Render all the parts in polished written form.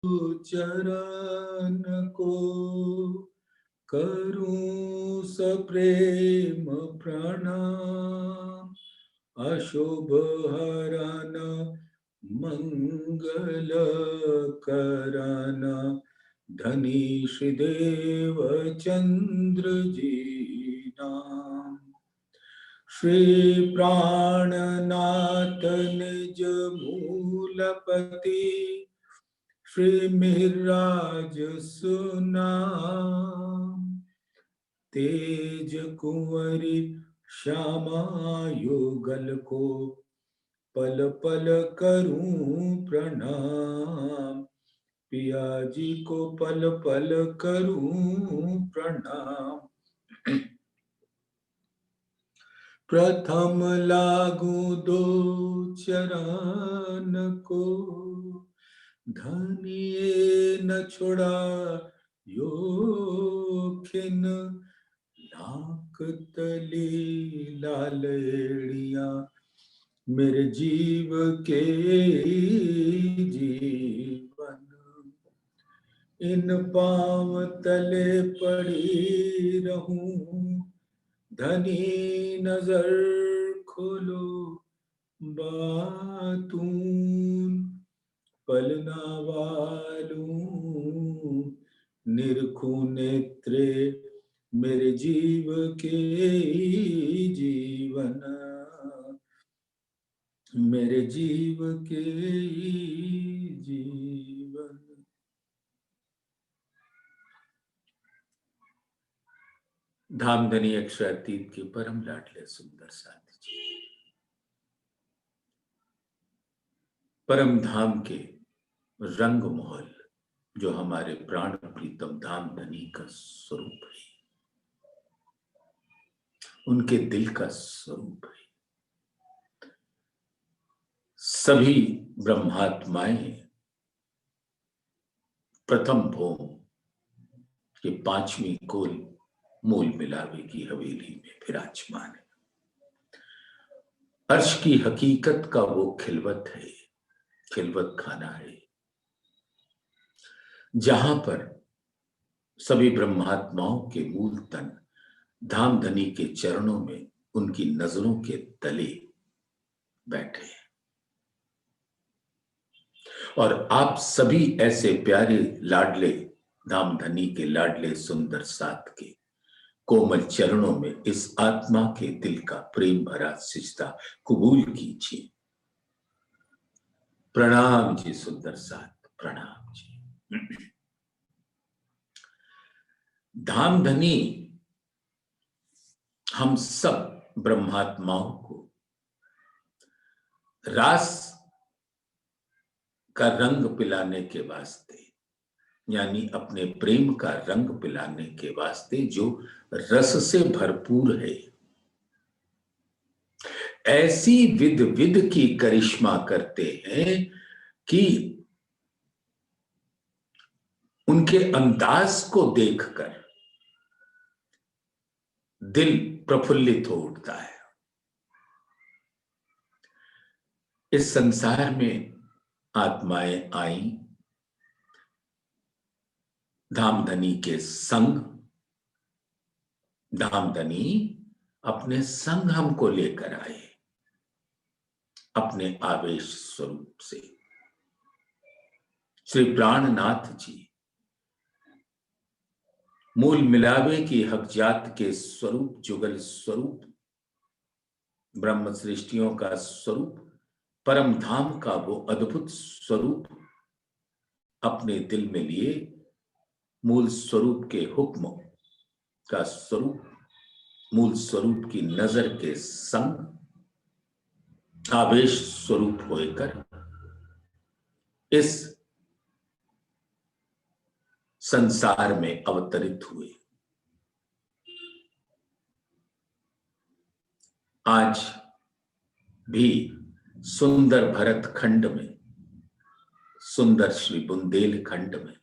चरण को करूं सप्रेम प्रणाम। अशुभ हरन मंगल करन धनी श्रीदेव चंद्र जी नाम। श्री प्राणनाथ निज मूलपति श्री मिहिराज सुनाम। तेज कुंवरी श्यामा युगल को पल पल करूं प्रणाम। पिया जी को पल पल करूं प्रणाम। प्रथम लागू दो चरण को धनिये न छुड़ा यो खिन। नाक तली लालेड़िया मेरे जीव के जीवन। इन पांव तले पड़ी रहूं धनी नजर खोलो बातून। पलना वालूं निरखूं नेत्रे मेरे जीव के जीवन। मेरे जीव के जीवन। धामधनी अक्षरातीत के परम लाडले सुंदर साथ जी, परम धाम के रंग मोहल जो हमारे प्राण प्रीतम धामधनी का स्वरूप है, उनके दिल का स्वरूप है। सभी ब्रह्मात्माएं प्रथम भोम के पांचवी कोल मूल मिलावे की हवेली में विराजमान है। अर्श की हकीकत का वो खिलवत है, खिलवत खाना है, जहां पर सभी ब्रह्मात्माओं के मूल तन धामधनी के चरणों में उनकी नजरों के तले बैठे हैं। और आप सभी ऐसे प्यारे लाडले धामधनी के लाडले सुंदर साथ के कोमल चरणों में इस आत्मा के दिल का प्रेम भरा सिजदा कबूल कीजिए। प्रणाम जी सुंदर साथ, प्रणाम जी। धामधनी हम सब ब्रह्मात्माओं को रास का रंग पिलाने के वास्ते, यानी अपने प्रेम का रंग पिलाने के वास्ते जो रस से भरपूर है, ऐसी विध विध की करिश्मा करते हैं कि उनके अंदाज को देखकर दिल प्रफुल्लित हो उठता है। इस संसार में आत्माएं आई धामधनी के संग, धामधनी अपने संग हमको लेकर आए अपने आवेश स्वरूप से। श्री प्राणनाथ जी मूल मिलावे की हकजात के स्वरूप, जुगल स्वरूप, ब्रह्म सृष्टियों का स्वरूप, परम धाम का वो अद्भुत स्वरूप अपने दिल में लिए मूल स्वरूप के हुक्म का स्वरूप, मूल स्वरूप की नजर के संग आवेश स्वरूप होकर इस संसार में अवतरित हुए। आज भी सुंदर भरत खंड में, सुंदर श्री बुंदेलखंड में,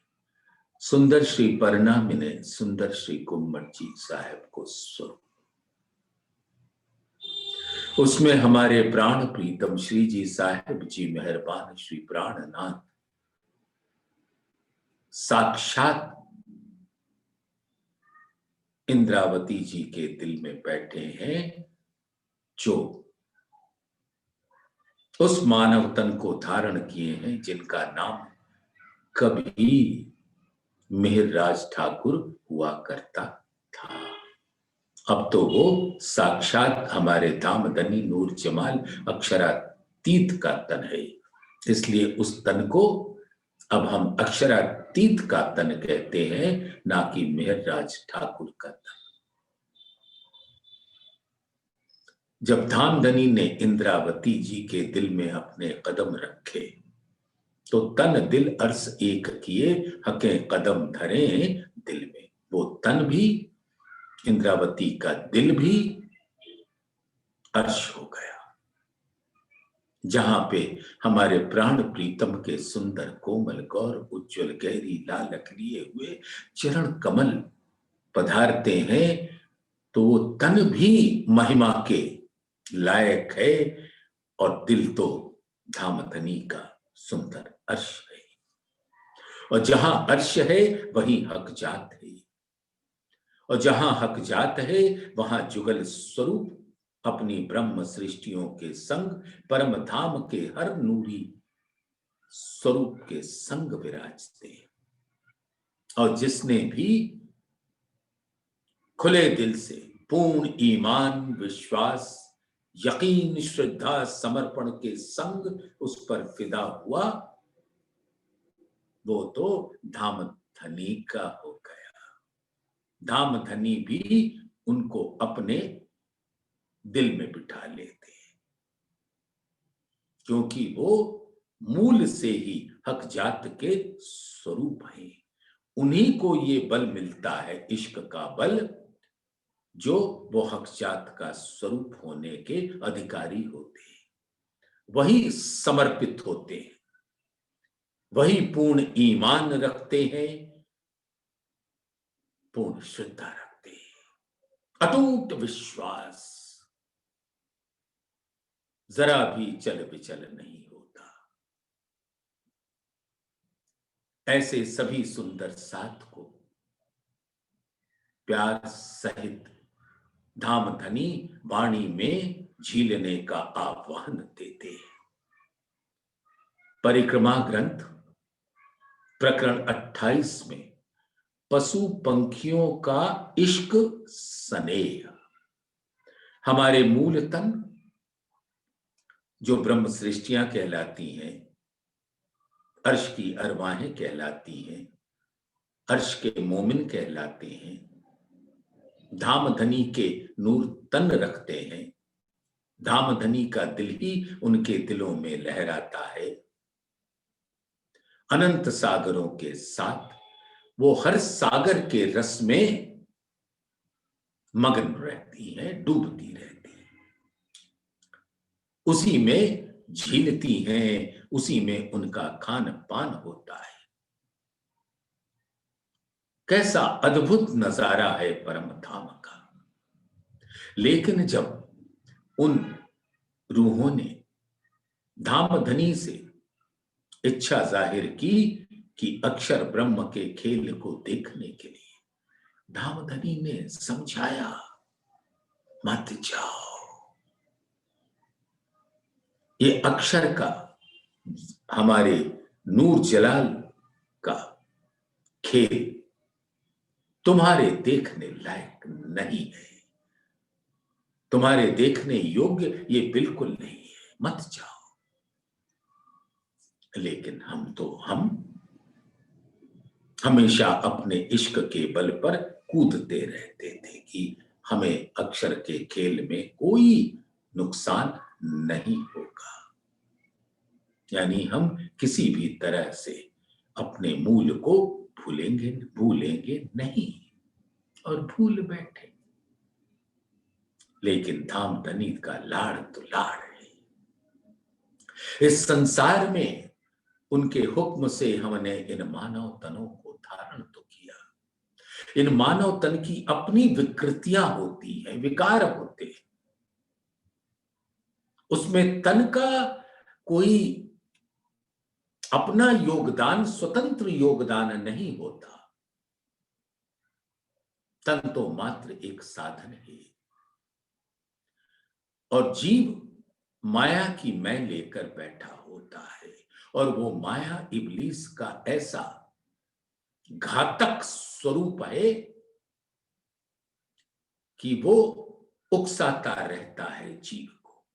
सुंदर श्री परनामी ने सुंदर श्री कुम्मट जी साहब को स्वरूप, उसमें हमारे प्राण प्रीतम श्री जी साहब जी मेहरबान श्री प्राणनाथ साक्षात इंद्रावती जी के दिल में बैठे हैं, जो उस मानव तन को धारण किए हैं जिनका नाम कभी मिहिरराज ठाकुर हुआ करता था। अब तो वो साक्षात हमारे धामधनी नूर जमाल अक्षरातीत का तन है, इसलिए उस तन को अब हम अक्षरातीत का तन कहते हैं, ना कि मिहिरराज ठाकुर का तन। जब धामधनी ने इंद्रावती जी के दिल में अपने कदम रखे, तो तन दिल अर्श एक किए, हके कदम धरे दिल में। वो तन भी, इंद्रावती का दिल भी अर्श हो गया, जहां पे हमारे प्राण प्रीतम के सुंदर कोमल गौर उज्जवल गहरी लालक लिए हुए चरण कमल पधारते हैं, तो वो तन भी महिमा के लायक है, और दिल तो धामधनी का सुंदर अर्श है। और जहां अर्श है वहीं हक जात है, और जहां हक जात है वहां जुगल स्वरूप अपनी ब्रह्म सृष्टियों के संग परम धाम के हर नूरी स्वरूप के संग विराजते हैं। और जिसने भी खुले दिल से पूर्ण ईमान, विश्वास, यकीन, श्रद्धा, समर्पण के संग उस पर फिदा हुआ, वो तो धामधनी का हो गया। धामधनी भी उनको अपने दिल में बिठा लेते हैं, क्योंकि वो मूल से ही हक जात के स्वरूप हैं। उन्हीं को ये बल मिलता है, इश्क का बल, जो वो हक जात का स्वरूप होने के अधिकारी होते हैं। वही समर्पित होते हैं, वही पूर्ण ईमान रखते हैं, पूर्ण श्रद्धा रखते हैं, अटूट विश्वास, जरा भी चल विचल नहीं होता। ऐसे सभी सुंदर साथ को प्यार सहित धामधनी वाणी में झीलने का आह्वान देते हैं। परिक्रमा ग्रंथ प्रकरण 28 में पशु पंखियों का इश्क स्नेह, हमारे मूल तन जो ब्रह्म सृष्टियां कहलाती हैं, अर्श की अरवाहें कहलाती हैं, अर्श के मोमिन कहलाते हैं, धामधनी के नूर तन रखते हैं, धामधनी का दिल ही उनके दिलों में लहराता है। अनंत सागरों के साथ वो हर सागर के रस में मगन रहती हैं, डूबती रहती हैं, उसी में झीलती हैं, उसी में उनका खान पान होता है। कैसा अद्भुत नजारा है परम धाम का। लेकिन जब उन रूहों ने धामधनी से इच्छा जाहिर की कि अक्षर ब्रह्म के खेल को देखने के लिए, धामधनी ने समझाया, मत जाओ, ये अक्षर का, हमारे नूर जलाल का खेल तुम्हारे देखने लायक नहीं है, तुम्हारे देखने योग्य ये बिल्कुल नहीं है, मत जाओ। लेकिन हम हमेशा अपने इश्क के बल पर कूदते रहते थे कि हमें अक्षर के खेल में कोई नुकसान नहीं होगा। यानी हम किसी भी तरह से अपने मूल को भूलेंगे नहीं, और भूल बैठे। लेकिन धामधनी का लाड़ तो लाड़ है। इस संसार में उनके हुक्म से हमने इन मानव तनों को धारण तो किया। इन मानव तन की अपनी विकृतियां होती हैं, विकार होते हैं, उसमें तन का कोई अपना योगदान स्वतंत्र योगदान नहीं होता। तन तो मात्र एक साधन है और जीव माया की मैं लेकर बैठा होता है और वो माया इब्लीस का ऐसा घातक स्वरूप है कि वो उकसाता रहता है जीव को,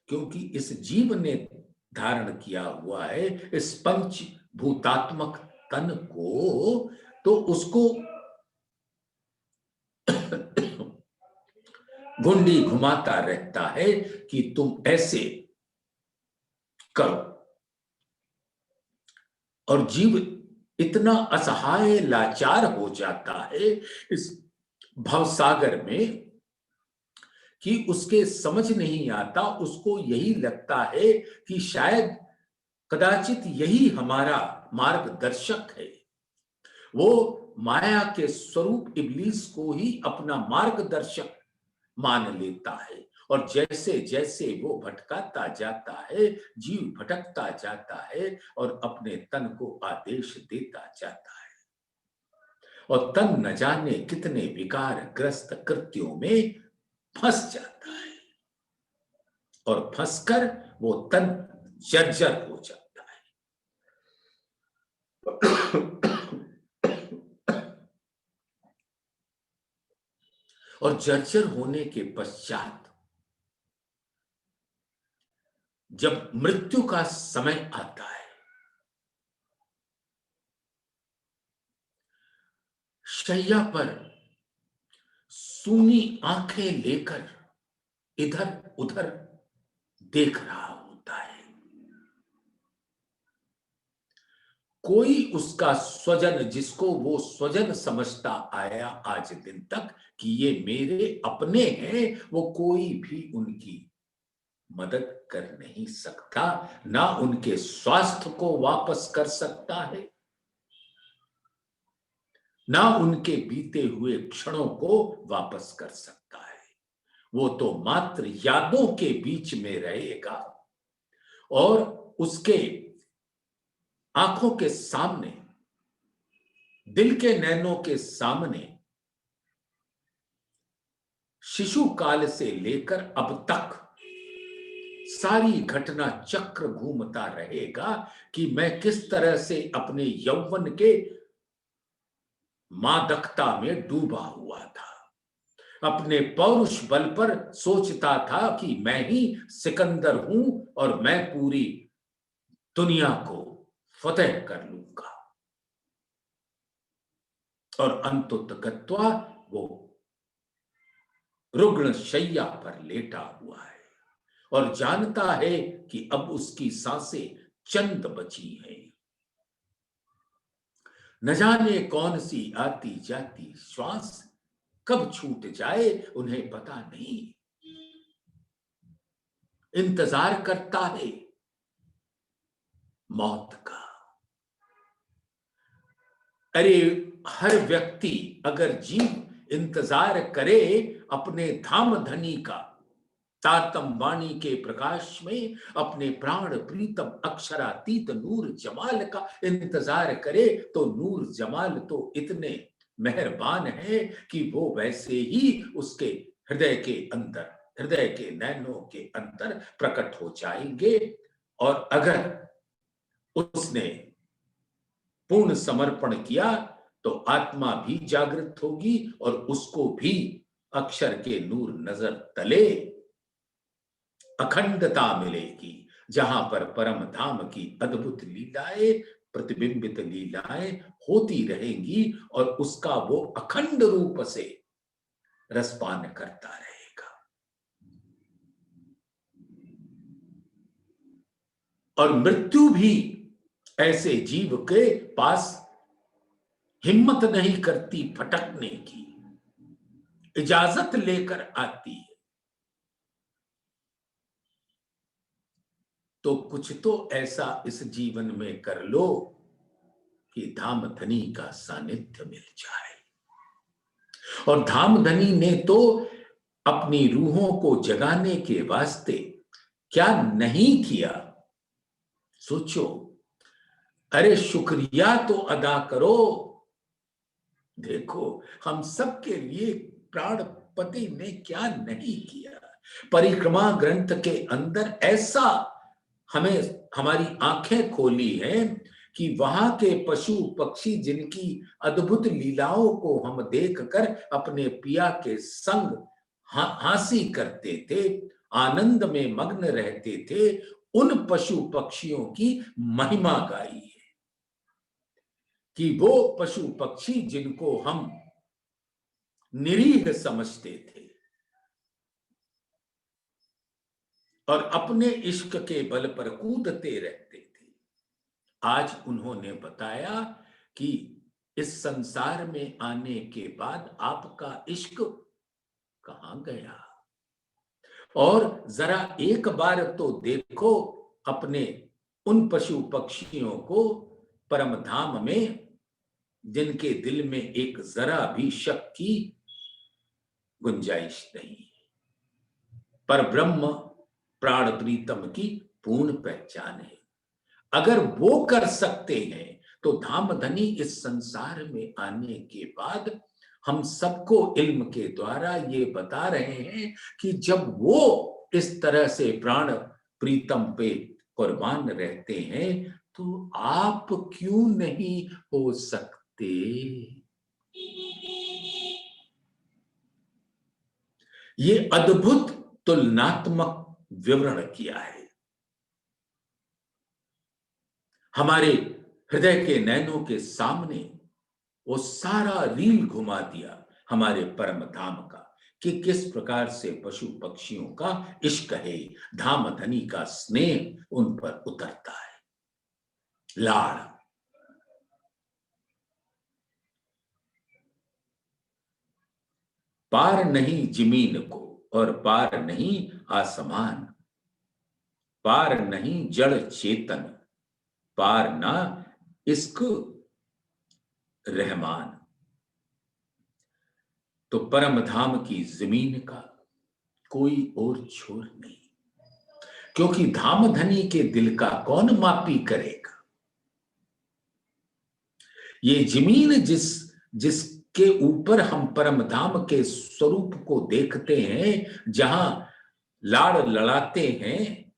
क्योंकि इस जीव ने धारण किया हुआ है इस पंच भूतात्मक तन को, तो उसको घुंडी घुमाता रहता है कि तुम ऐसे करो, और जीव इतना असहाय लाचार हो जाता है इस भवसागर में कि उसके समझ नहीं आता। उसको यही लगता है कि शायद कदाचित यही हमारा मार्गदर्शक है। वो माया के स्वरूप इब्लीस को ही अपना मार्गदर्शक मान लेता है और जैसे जैसे वो भटकाता जाता है, जीव भटकता जाता है और अपने तन को आदेश देता जाता है और तन न जाने कितने विकार ग्रस्त कृत्यों में फंस जाता है और फंसकर वो तन जर्जर हो जाता है। और जर्जर होने के पश्चात जब मृत्यु का समय आता है, शैया पर सूनी आंखें लेकर इधर उधर देख रहा होता है। कोई उसका स्वजन, जिसको वो स्वजन समझता आया आज दिन तक कि ये मेरे अपने हैं, वो कोई भी उनकी मदद कर नहीं सकता, ना उनके स्वास्थ्य को वापस कर सकता है, ना उनके बीते हुए क्षणों को वापस कर सकता है। वो तो मात्र यादों के बीच में रहेगा और उसके आंखों के सामने, दिल के नैनों के सामने शिशु काल से लेकर अब तक सारी घटना चक्र घूमता रहेगा कि मैं किस तरह से अपने यौवन के मादकता में डूबा हुआ था। अपने पौरुष बल पर सोचता था कि मैं ही सिकंदर हूं और मैं पूरी दुनिया को फतेह कर लूंगा, और अंततः वो रुग्ण शैया पर लेटा हुआ है और जानता है कि अब उसकी सांसें चंद बची हैं। न जाने कौन सी आती जाती श्वास कब छूट जाए उन्हें पता नहीं। इंतजार करता है मौत का। अरे हर व्यक्ति अगर जीव इंतजार करे अपने धाम धनी का, तारतम वाणी के प्रकाश में अपने प्राण प्रीतम अक्षरातीत नूर जमाल का इंतजार करे, तो नूर जमाल तो इतने मेहरबान है कि वो वैसे ही उसके हृदय के अंदर, हृदय के नैनों के अंदर प्रकट हो जाएंगे। और अगर उसने पूर्ण समर्पण किया तो आत्मा भी जागृत होगी और उसको भी अक्षर के नूर नजर तले अखंडता मिलेगी, जहां पर परम धाम की अद्भुत लीलाएं, प्रतिबिंबित लीलाएं होती रहेंगी और उसका वो अखंड रूप से रसपान करता रहेगा। और मृत्यु भी ऐसे जीव के पास हिम्मत नहीं करती भटकने की, इजाजत लेकर आती है। तो कुछ तो ऐसा इस जीवन में कर लो कि धामधनी का सानिध्य मिल जाए। और धामधनी ने तो अपनी रूहों को जगाने के वास्ते क्या नहीं किया। सोचो, अरे शुक्रिया तो अदा करो। देखो हम सबके लिए प्राणपति ने क्या नहीं किया। परिक्रमा ग्रंथ के अंदर ऐसा हमें हमारी आंखें खोली हैं कि वहां के पशु पक्षी जिनकी अद्भुत लीलाओं को हम देखकर अपने पिया के संग हंसी करते थे, आनंद में मग्न रहते थे, उन पशु पक्षियों की महिमा गाई है कि वो पशु पक्षी जिनको हम निरीह समझते थे और अपने इश्क के बल पर कूदते रहते थे, आज उन्होंने बताया कि इस संसार में आने के बाद आपका इश्क कहां गया। और जरा एक बार तो देखो अपने उन पशु पक्षियों को परम धाम में, जिनके दिल में एक जरा भी शक की गुंजाइश नहीं है। पर ब्रह्म प्राण प्रीतम की पूर्ण पहचान है। अगर वो कर सकते हैं तो धामधनी इस संसार में आने के बाद हम सबको इल्म के द्वारा ये बता रहे हैं कि जब वो इस तरह से प्राण प्रीतम पे कुर्बान रहते हैं तो आप क्यों नहीं हो सकते। ये अद्भुत तुलनात्मक विवरण किया है, हमारे हृदय के नैनों के सामने वो सारा रील घुमा दिया हमारे परम धाम का कि किस प्रकार से पशु पक्षियों का इश्क है, धाम धनी का स्नेह उन पर उतरता है, लाड़। पार नहीं जमीन को और पार नहीं आसमान, पार नहीं जड़ चेतन, पार ना इश्क रहमान। तो परम धाम की जमीन का कोई और छोर नहीं, क्योंकि धाम धनी के दिल का कौन मापी करेगा। ये जमीन जिसके ऊपर हम परम धाम के स्वरूप को देखते हैं, जहां लाड़ लड़ाते हैं,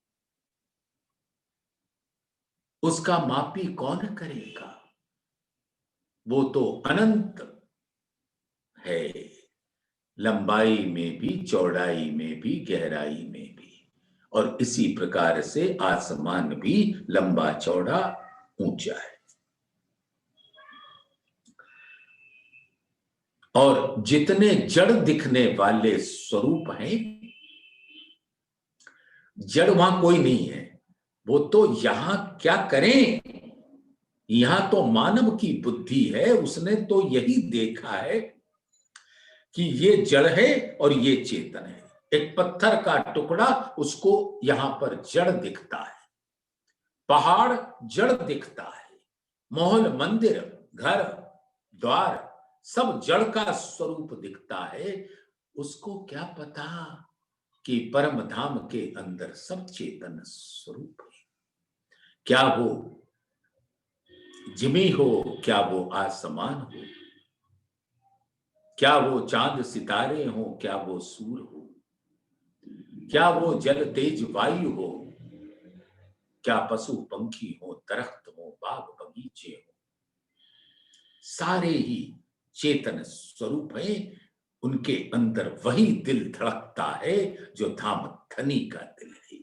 उसका मापी कौन करेगा। वो तो अनंत है, लंबाई में भी, चौड़ाई में भी, गहराई में भी। और इसी प्रकार से आसमान भी लंबा चौड़ा ऊंचा है। और जितने जड़ दिखने वाले स्वरूप हैं, जड़ वहां कोई नहीं है। वो तो यहां क्या करें, यहां तो मानव की बुद्धि है, उसने तो यही देखा है कि ये जड़ है और ये चेतन है। एक पत्थर का टुकड़ा, उसको यहां पर जड़ दिखता है, पहाड़ जड़ दिखता है, महल मंदिर घर द्वार सब जड़ का स्वरूप दिखता है। उसको क्या पता कि परम धाम के अंदर सब चेतन स्वरूप है। क्या वो जिमी हो, क्या वो आसमान हो, क्या वो चांद सितारे हो, क्या वो सूर हो, क्या वो जल तेज वायु हो, क्या पशु पंखी हो, दरख्त हो, बाग बगीचे हो, सारे ही चेतन स्वरूप है। उनके अंदर वही दिल धड़कता है जो धाम धनी का दिल है।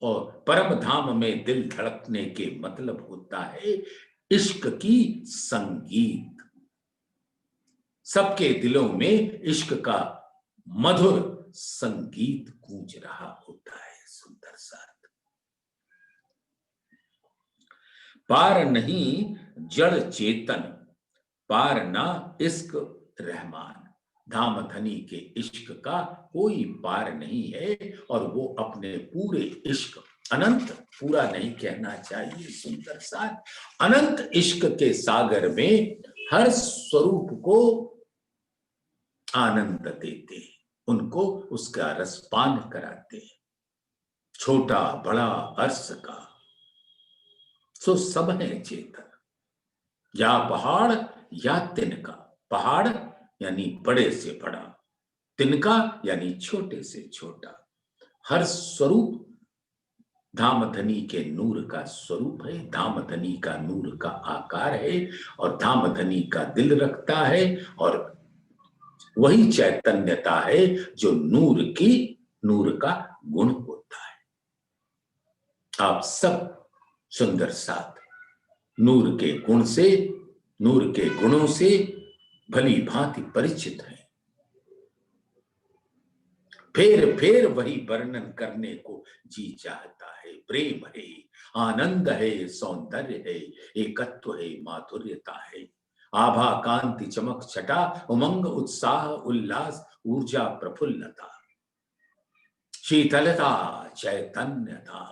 और परम धाम में दिल धड़कने के मतलब होता है इश्क की संगीत। सबके दिलों में इश्क का मधुर संगीत गूंज रहा होता है। सुंदर सा पार नहीं जड़ चेतन, पार ना इश्क रहमान। धाम धनी के इश्क का कोई पार नहीं है और वो अपने पूरे इश्क, अनंत पूरा नहीं कहना चाहिए, सुंदर सा अनंत इश्क के सागर में हर स्वरूप को आनंद देते हैं, उनको उसका रसपान कराते हैं। छोटा बड़ा अर्श का सो सब है चेतन। या पहाड़ या तिनका। पहाड़ यानी बड़े से बड़ा, तिनका यानी छोटे से छोटा। हर स्वरूप धामधनी के नूर का स्वरूप है, धामधनी का नूर का आकार है और धामधनी का दिल रखता है, और वही चैतन्यता है जो नूर का गुण होता है। आप सब सुंदर साथ नूर के गुण से, नूर के गुणों से भली भांति परिचित हैं। फेर फेर वही वर्णन करने को जी चाहता है। प्रेम है, आनंद है, सौंदर्य है, एकत्व है, माधुर्यता है, आभा, कांति, चमक, छटा, उमंग, उत्साह, उल्लास, ऊर्जा, प्रफुल्लता, शीतलता, चैतन्यता,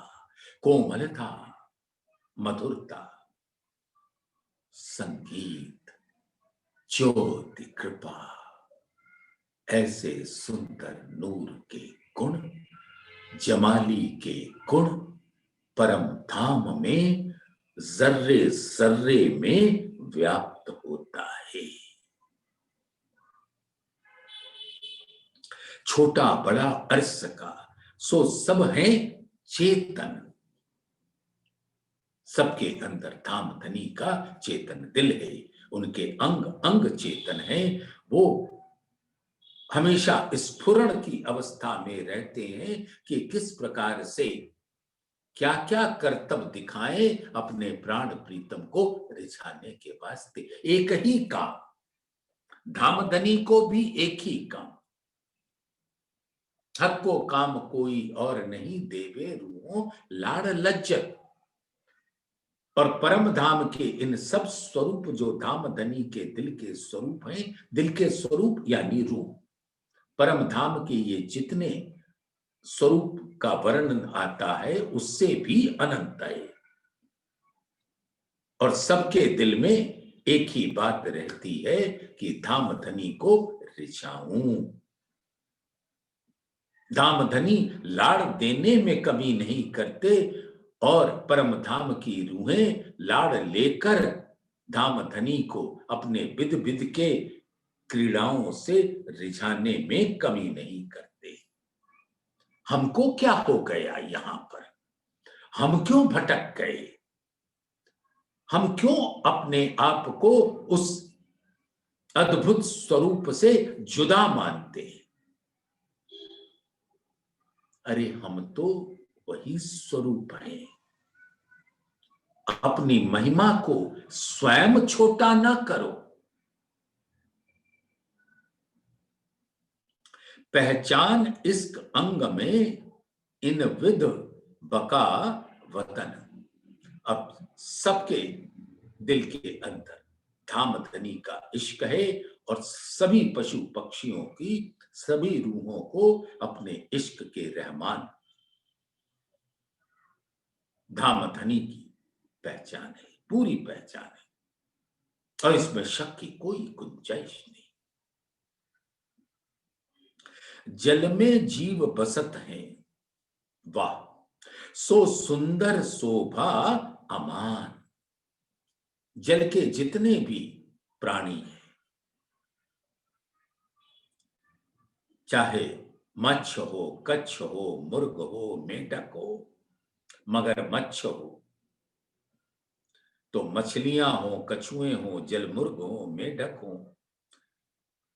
कोमलता, मधुरता, संगीत, ज्योति, कृपा, ऐसे सुंदर नूर के गुण, जमाली के गुण परम धाम में जर्रे जर्रे में व्याप्त होता है। छोटा बड़ा अर्श का सो सब है चेतन। सबके अंदर धामधनी का चेतन दिल है, उनके अंग अंग चेतन है। वो हमेशा स्फुरण की अवस्था में रहते हैं कि किस प्रकार से क्या क्या कर्तव्य दिखाएं अपने प्राण प्रीतम को रिझाने के वास्ते। एक ही काम, धामधनी को भी एक ही काम। हक को काम कोई और नहीं, देवे रूहों लाड़ लज्जत। और परम धाम के इन सब स्वरूप जो धामधनी के दिल के स्वरूप हैं, दिल के स्वरूप यानी रूप, परम धाम के ये जितने स्वरूप का वर्णन आता है उससे भी अनंत है। और सबके दिल में एक ही बात रहती है कि धामधनी को रिझाऊं। धामधनी लाड़ देने में कमी नहीं करते, और परम धाम की रूहें लाड़ लेकर धामधनी को अपने विध विध के क्रीड़ाओं से रिझाने में कमी नहीं करते। हमको क्या हो गया यहां पर? हम क्यों भटक गए? हम क्यों अपने आप को उस अद्भुत स्वरूप से जुदा मानते हैं? अरे हम तो वही स्वरूप हैं। अपनी महिमा को स्वयं छोटा ना करो। पहचान इश्क अंग में इन विध बका वतन। अब सबके दिल के अंदर धामधनी का इश्क है, और सभी पशु पक्षियों की, सभी रूहों को अपने इश्क के रहमान धामधनी की पहचान है, पूरी पहचान है, और इसमें शक की कोई गुंजाइश नहीं। जल में जीव बसत हैं, वाह सो सुंदर शोभा अमान। जल के जितने भी प्राणी हैं, चाहे मत्स्य हो, कच्छ हो, मुर्ग हो, मेढक हो, मगरमच्छ हो, तो मछलियां हो, कछुए हो, जलमुर्ग हो, मेढक हो,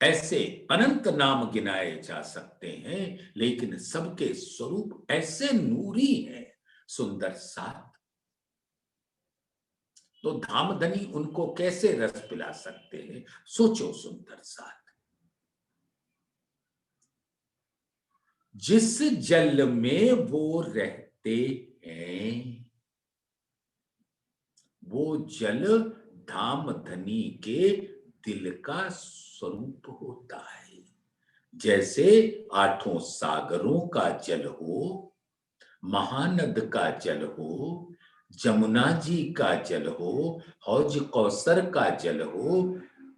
ऐसे अनंत नाम गिनाए जा सकते हैं, लेकिन सबके स्वरूप ऐसे नूरी हैं, सुंदर साथ। तो धामधनी उनको कैसे रस पिला सकते हैं? सोचो सुंदर साथ। जिस जल में वो रहते हैं, वो जल धामधनी के दिल का स्वरूप होता है। जैसे आठों सागरों का जल हो, महानद का जल हो, जमुना जी का जल हो, हौज कौसर का जल हो,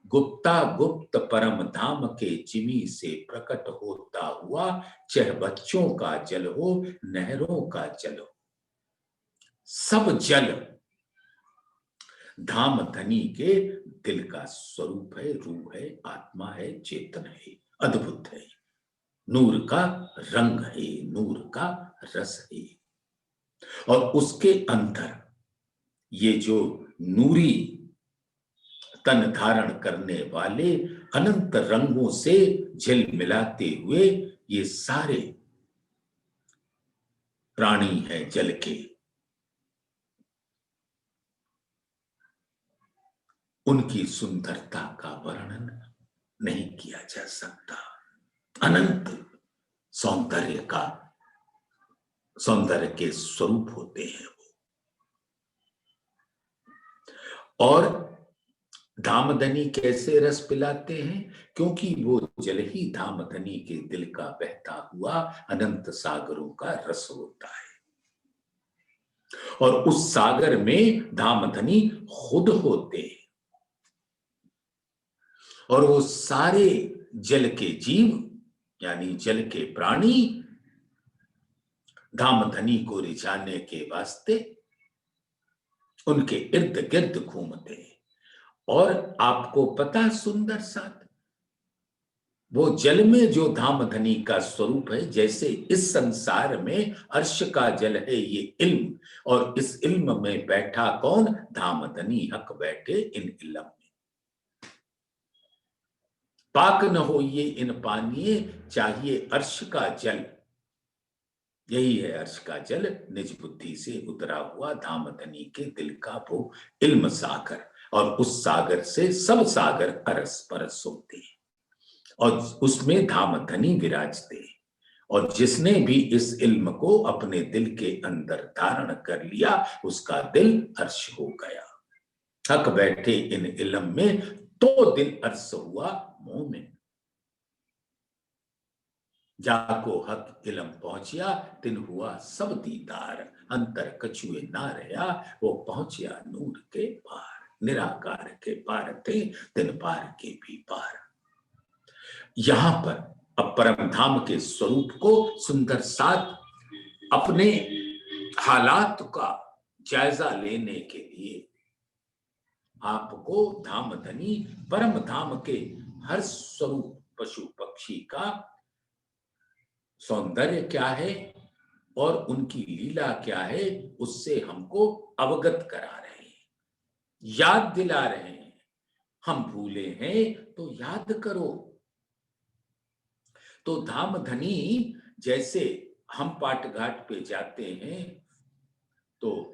गुप्ता गुप्त परम धाम के चिमी से प्रकट होता हुआ चह बच्चों का जल हो, नहरों का जल हो, सब जल धाम धनी के दिल का स्वरूप है, रूह है, आत्मा है, चेतन है, अद्भुत है, नूर का रंग है, नूर का रस है। और उसके अंदर ये जो नूरी तन धारण करने वाले अनंत रंगों से झिलमिलाते हुए ये सारे प्राणी हैं जल के, उनकी सुंदरता का वर्णन नहीं किया जा सकता। अनंत सौंदर्य का, सौंदर्य के स्वरूप होते हैं वो। और धामधनी कैसे रस पिलाते हैं? क्योंकि वो जल ही धामधनी के दिल का बहता हुआ अनंत सागरों का रस होता है। और उस सागर में धामधनी खुद होते हैं। और वो सारे जल के जीव यानी जल के प्राणी धामधनी को रिझाने के वास्ते उनके इर्द गिर्द घूमते हैं। और आपको पता सुंदर साथ, वो जल में जो धामधनी का स्वरूप है, जैसे इस संसार में अर्श का जल है ये इल्म, और इस इल्म में बैठा कौन? धामधनी हक बैठे इन इल्म में। पाक न हो ये इन पानिए, चाहिए अर्श का जल। यही है अर्श का जल, निज बुद्धि से उतरा हुआ धामधनी के दिल का वो इल्म सागर। और उस सागर से सब सागर अरस परस होते हैं और उसमें धामधनी विराजते हैं। और जिसने भी इस इल्म को अपने दिल के अंदर धारण कर लिया, उसका दिल अर्श हो गया। हक बैठे इन इल्म में, तो दिल अर्श हुआ मोमिन। जाको हक इलम पहुंचिया, तिन हुआ सब दीदार। अंतर कछुए ना रहा, वो पहुंचिया नूर के पार। निराकार के पार थे, तिन पार के भी पार। यहां पर अब परम धाम के स्वरूप को सुंदर साथ अपने हालात का जायजा लेने के लिए आपको धामधनी परम धाम के हर स्वरूप पशु पक्षी का सौंदर्य क्या है और उनकी लीला क्या है, उससे हमको अवगत करा रहे हैं, याद दिला रहे हैं। हम भूले हैं तो याद करो। तो धामधनी, जैसे हम पाटघाट पे जाते हैं तो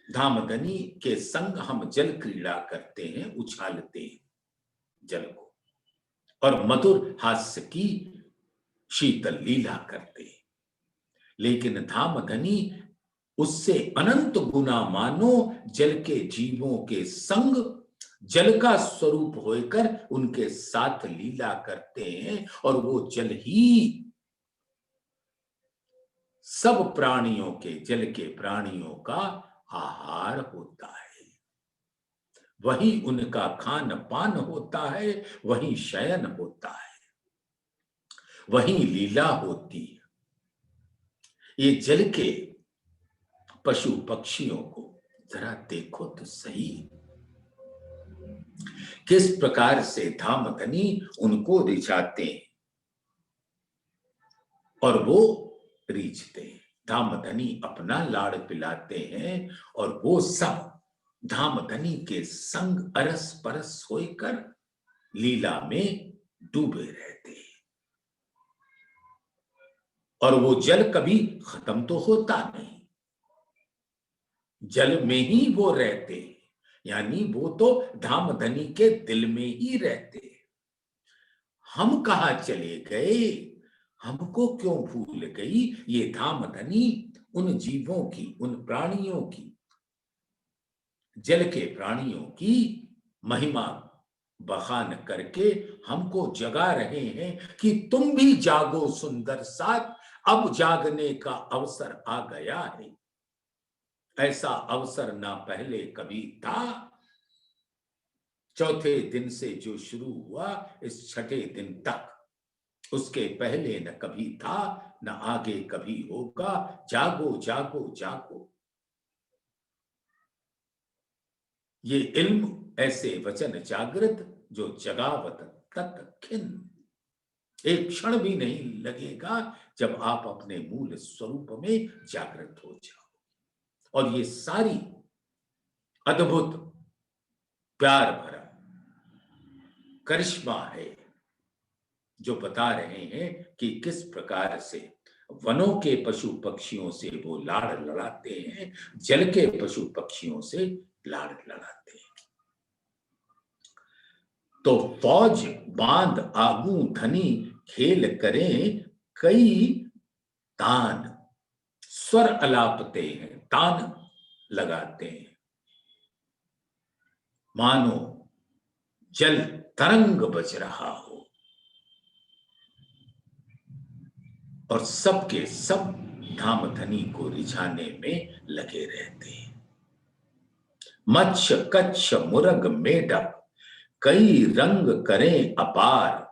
धामधनी के संग हम जल क्रीड़ा करते हैं, उछालते हैं जल को, और मधुर हास्य की शीतल लीला करते हैं। लेकिन धामधनी उससे अनंत गुना मानो जल के जीवों के संग जल का स्वरूप होकर उनके साथ लीला करते हैं। और वो जल ही सब प्राणियों के, जल के प्राणियों का आहार होता है। वही उनका खान पान होता है, वही शयन होता है, वही लीला होती है। ये जल के पशु पक्षियों को जरा देखो तो सही, किस प्रकार से धामधनी उनको रिझाते हैं और वो रीझते हैं। धामधनी अपना लाड़ पिलाते हैं और वो सब धामधनी के संग अरस परस होकर लीला में डूबे रहते हैं। और वो जल कभी खत्म तो होता नहीं, जल में ही वो रहते हैं, यानी वो तो धामधनी के दिल में ही रहते हैं। हम कहाँ चले गए, हमको क्यों भूल गई? ये धामधनी उन जीवों की, उन प्राणियों की, जल के प्राणियों की महिमा बखान करके हमको जगा रहे हैं कि तुम भी जागो सुंदर साथ, अब जागने का अवसर आ गया है। ऐसा अवसर ना पहले कभी था। चौथे दिन से जो शुरू हुआ इस छठे दिन तक, उसके पहले न कभी था, न आगे कभी होगा। जागो जागो जागो। ये इल्म ऐसे वचन जागृत जो जगावत तत खिन। एक क्षण भी नहीं लगेगा जब आप अपने मूल स्वरूप में जागृत हो जाओ। और ये सारी अद्भुत प्यार भरा करिश्मा है जो बता रहे हैं कि किस प्रकार से वनों के पशु पक्षियों से वो लाड़ लड़ाते हैं, जल के पशु पक्षियों से लाड़ लड़ाते हैं। तो फौज बांध आगू धनी खेल करें कई तान। स्वर अलापते हैं, तान लगाते हैं, मानो जल तरंग बज रहा हो, और सबके सब धामधनी को रिझाने में लगे रहते हैं। मत्स्य कच्छ मुरग मेढक कई रंग करें अपार,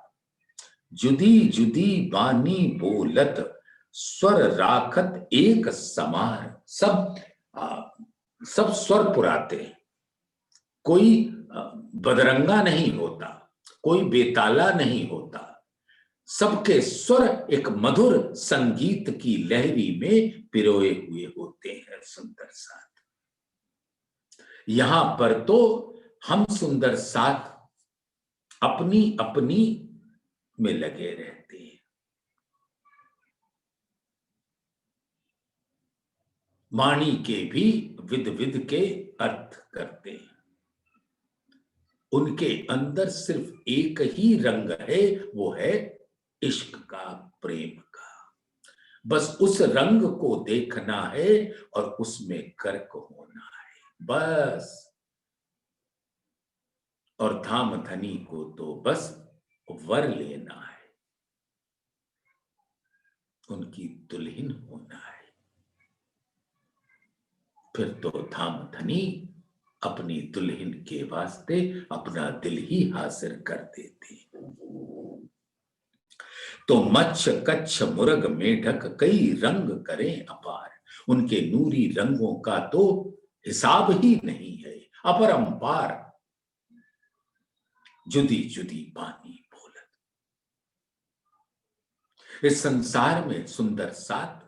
जुदी जुदी बानी बोलत स्वर राखत एक समार। सब स्वर पुराते हैं, कोई बदरंगा नहीं होता, कोई बेताला नहीं होता। सबके स्वर एक मधुर संगीत की लहरी में पिरोए हुए होते हैं। सुंदर साथ, यहां पर तो हम सुंदर साथ अपनी अपनी में लगे रहते हैं। वाणी के भी विद विद के अर्थ करते हैं। उनके अंदर सिर्फ एक ही रंग है, वो है इश्क का, प्रेम का। बस उस रंग को देखना है और उसमें गर्क होना है, बस। और धामधनी को तो बस वर लेना है, उनकी दुल्हन होना है। फिर तो धामधनी अपनी दुल्हन के वास्ते अपना दिल ही हासिल कर देते। तो मत्स्य कच्छ मुरग मेढक कई रंग करें अपार। उनके नूरी रंगों का तो हिसाब ही नहीं है, अपरंपार। जुदी जुदी बानी बोलत। इस संसार में सुंदर साथ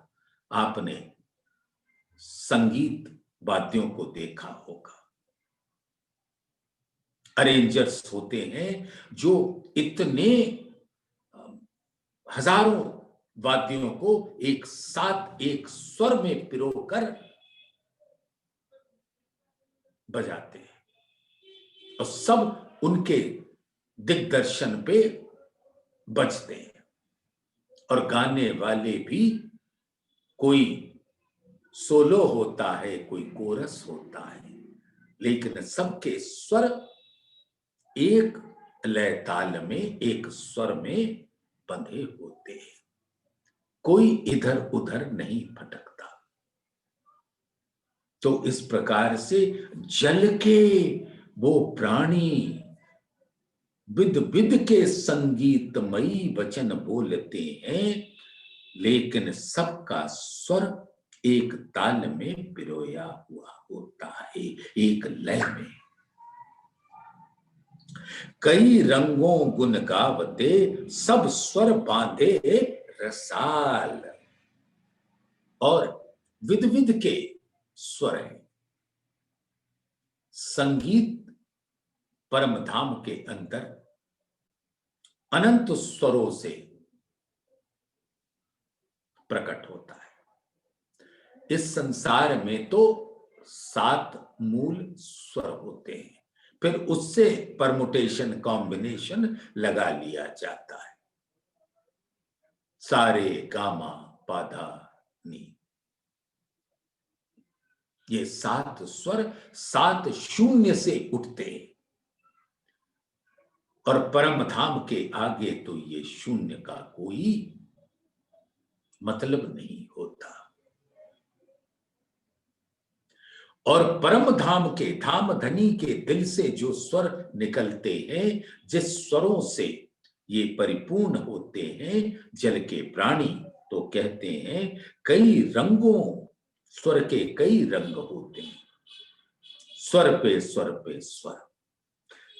आपने संगीत वाद्यों को देखा होगा। अरेंजर्स होते हैं जो इतने हजारों वाद्यों को एक साथ एक स्वर में पिरोकर बजाते हैं और सब उनके दिग्दर्शन पे बजते हैं। और गाने वाले भी, कोई सोलो होता है, कोई कोरस होता है, लेकिन सबके स्वर एक लय ताल में, एक स्वर में बंधे होते हैं। कोई इधर उधर नहीं भटकता। तो इस प्रकार से जल के वो प्राणी विद विद के संगीतमयी वचन बोलते हैं, लेकिन सबका स्वर एक ताल में पिरोया हुआ होता है, एक लय में। कई रंगों गुन गावते सब स्वर बांधे रसाल। और विद विद के स्वर है। संगीत परम धाम के अंदर अनंत स्वरों से प्रकट होता है। इस संसार में तो 7 मूल स्वर होते हैं, फिर उससे परमुटेशन, कॉम्बिनेशन लगा लिया जाता है। सारे गामा पाधा नी, ये 7 स्वर 7 शून्य से उठते हैं। और परम धाम के आगे तो ये शून्य का कोई मतलब नहीं होता। और परम धाम के, धाम धनी के दिल से जो स्वर निकलते हैं, जिस स्वरों से ये परिपूर्ण होते हैं जल के प्राणी, तो कहते हैं कई रंगों, स्वर के कई रंग होते हैं। स्वर पे स्वर पे स्वर,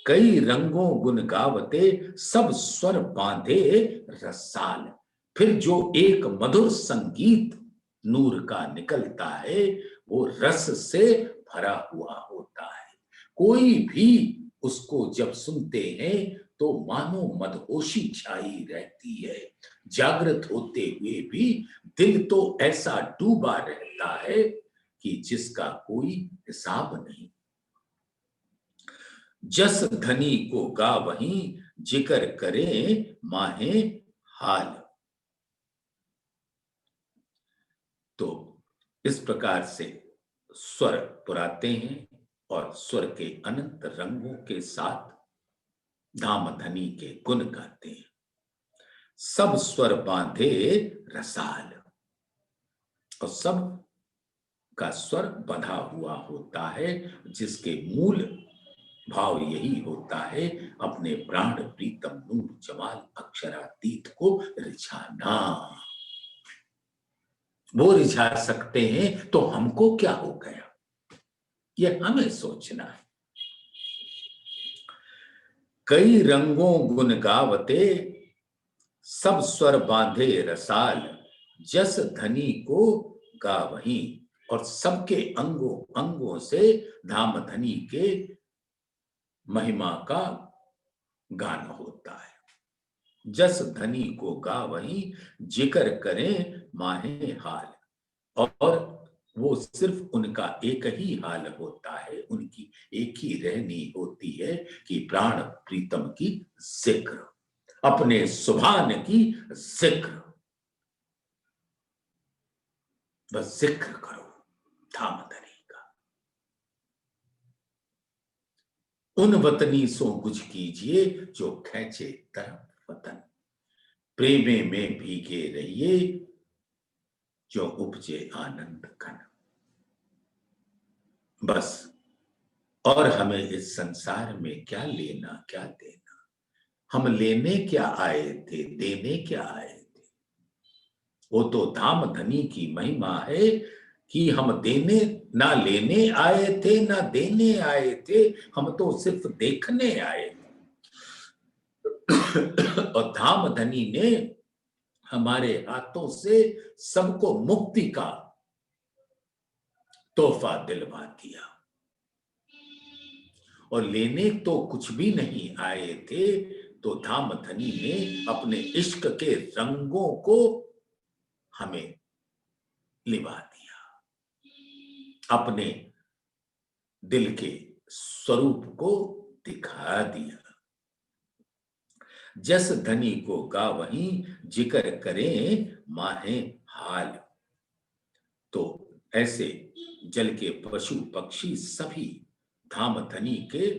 कई रंगों गुन गावते, सब स्वर बांधे रसाल। फिर जो एक मधुर संगीत नूर का निकलता है, वो रस से भरा हुआ होता है। कोई भी उसको जब सुनते हैं तो मानो मदहोशी छाई रहती है। जागृत होते हुए भी दिल तो ऐसा डूबा रहता है कि जिसका कोई हिसाब नहीं। जस धनी को गा वहीं, जिक्र करें माहे हाल। तो इस प्रकार से स्वर पुराते हैं और स्वर के अनंत रंगों के साथ धाम धनी के गुण गाते हैं। सब स्वर बांधे रसाल, और सब का स्वर बंधा हुआ होता है, जिसके मूल भाव यही होता है, अपने प्राण प्रीतम नूर जमाल अक्षरातीत को रिझाना। वो रिझा सकते हैं तो हमको क्या हो गया, ये हमें सोचना है। कई रंगों गुन गावते, सब स्वर बांधे रसाल। जस धनी को गा वहीं, और सबके अंगों अंगों से धाम धनी के महिमा का गान होता है। जस धनी को गा वहीं, जिक्र करें माहे हाल। और वो सिर्फ उनका एक ही हाल होता है, उनकी एक ही रहनी होती है कि प्राण प्रीतम की जिक्र, अपने सुभान की जिक्र। बस जिक्र करो धाम धनी का। उन वतनी सो गुज कीजिए, जो खेचे तरफ वतन। प्रेमे में भीगे रहिए, जो उपजे आनंद घन। बस, और हमें इस संसार में क्या लेना क्या देना। हम लेने क्या आए थे, देने क्या आए थे। वो तो धाम धनी की महिमा है कि हम देने ना लेने आए थे ना देने आए थे, हम तो सिर्फ देखने आए थे। और धाम धनी ने हमारे हाथों से सबको मुक्ति का तोहफा दिलवा दिया। और लेने तो कुछ भी नहीं आए थे, तो धाम धनी ने अपने इश्क के रंगों को हमें लिवा दिया, अपने दिल के स्वरूप को दिखा दिया। जस धनी को गा वहीं, जिक्र करें माहे हाल। तो ऐसे जल के पशु पक्षी सभी धाम धनी के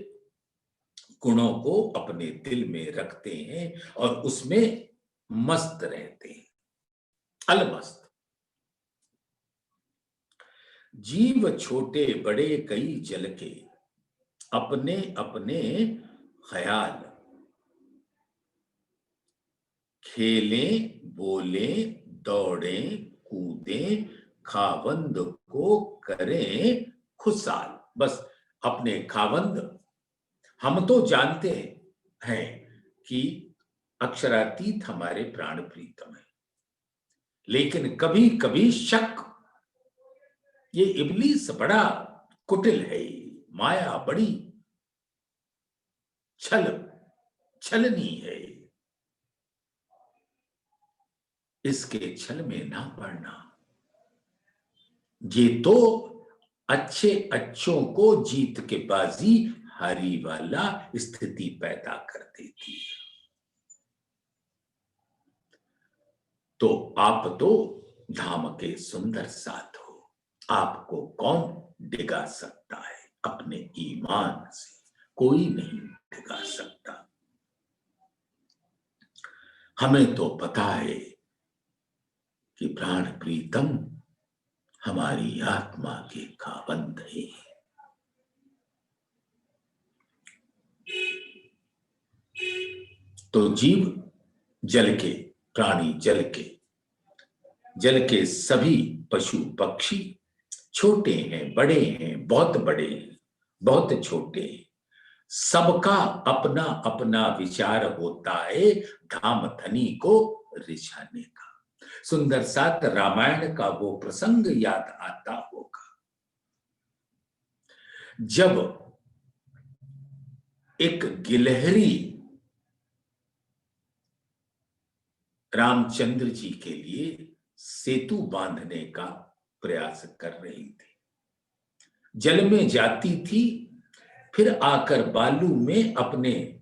गुणों को अपने दिल में रखते हैं और उसमें मस्त रहते हैं, अलमस्त। जीव छोटे बड़े कई जल के, अपने अपने ख्याल। खेलें बोलें दौड़ें कूदें, खावंद को करें खुशाल। बस अपने खावंद, हम तो जानते हैं कि अक्षरातीत हमारे प्राण प्रीतम है, लेकिन कभी कभी शक, ये इब्लीस बड़ा कुटिल है, माया बड़ी छलनी है, इसके छल में ना पड़ना। ये तो अच्छे अच्छों को जीत के बाजी हारी वाला स्थिति पैदा कर देती है। तो आप तो धाम के सुंदर साथ हो, आपको कौन डिगा सकता है? अपने ईमान से कोई नहीं डिगा सकता। हमें तो पता है कि प्राण प्रीतम हमारी आत्मा के खाबंद है। तो जीव जल के, प्राणी जल के सभी पशु पक्षी, छोटे हैं बड़े हैं बहुत बड़े हैं, बहुत छोटे हैं। सबका अपना अपना विचार होता है धाम धनी को रिझाने का। सुंदर साथ रामायण का वो प्रसंग याद आता होगा जब एक गिलहरी रामचंद्र जी के लिए सेतु बांधने का प्रयास कर रही थी। जल में जाती थी, फिर आकर बालू में अपने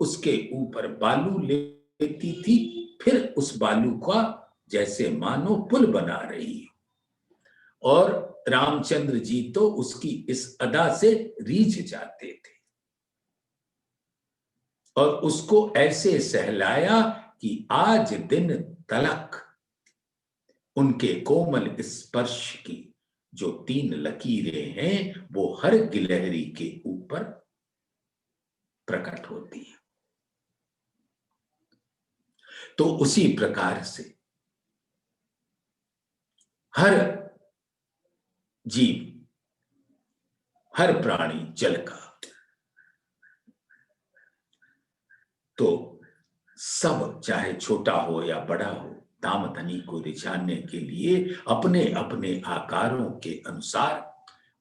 उसके ऊपर बालू लेती थी, फिर उस बालू का जैसे मानो पुल बना रही हो। और रामचंद्र जी तो उसकी इस अदा से रीझ जाते थे और उसको ऐसे सहलाया कि आज दिन तलक उनके कोमल स्पर्श की जो 3 लकीरें हैं वो हर गिलहरी के ऊपर प्रकट होती है। तो उसी प्रकार से हर जीव, हर प्राणी जल का, तो सब चाहे छोटा हो या बड़ा हो, धाम धनी को रिझाने के लिए अपने अपने आकारों के अनुसार,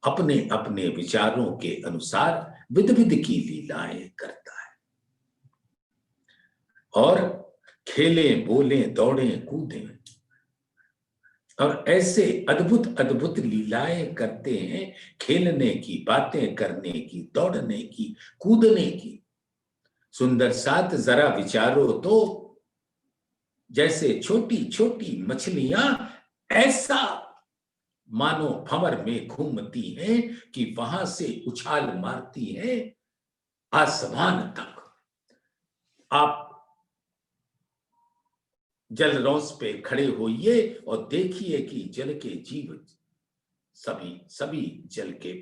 अपने अपने विचारों के अनुसार विध विध की लीलाएं करता है। और खेले बोले दौड़े कूदे और ऐसे अद्भुत अद्भुत लीलाएं करते हैं, खेलने की, बातें करने की, दौड़ने की, कूदने की। सुंदर साथ जरा विचारो तो, जैसे छोटी छोटी मछलियां ऐसा मानो भंवर में घूमती हैं कि वहां से उछाल मारती हैं आसमान तक। आप जलरौस पे खड़े होइए और देखिए कि जल के जीव, सभी सभी जल के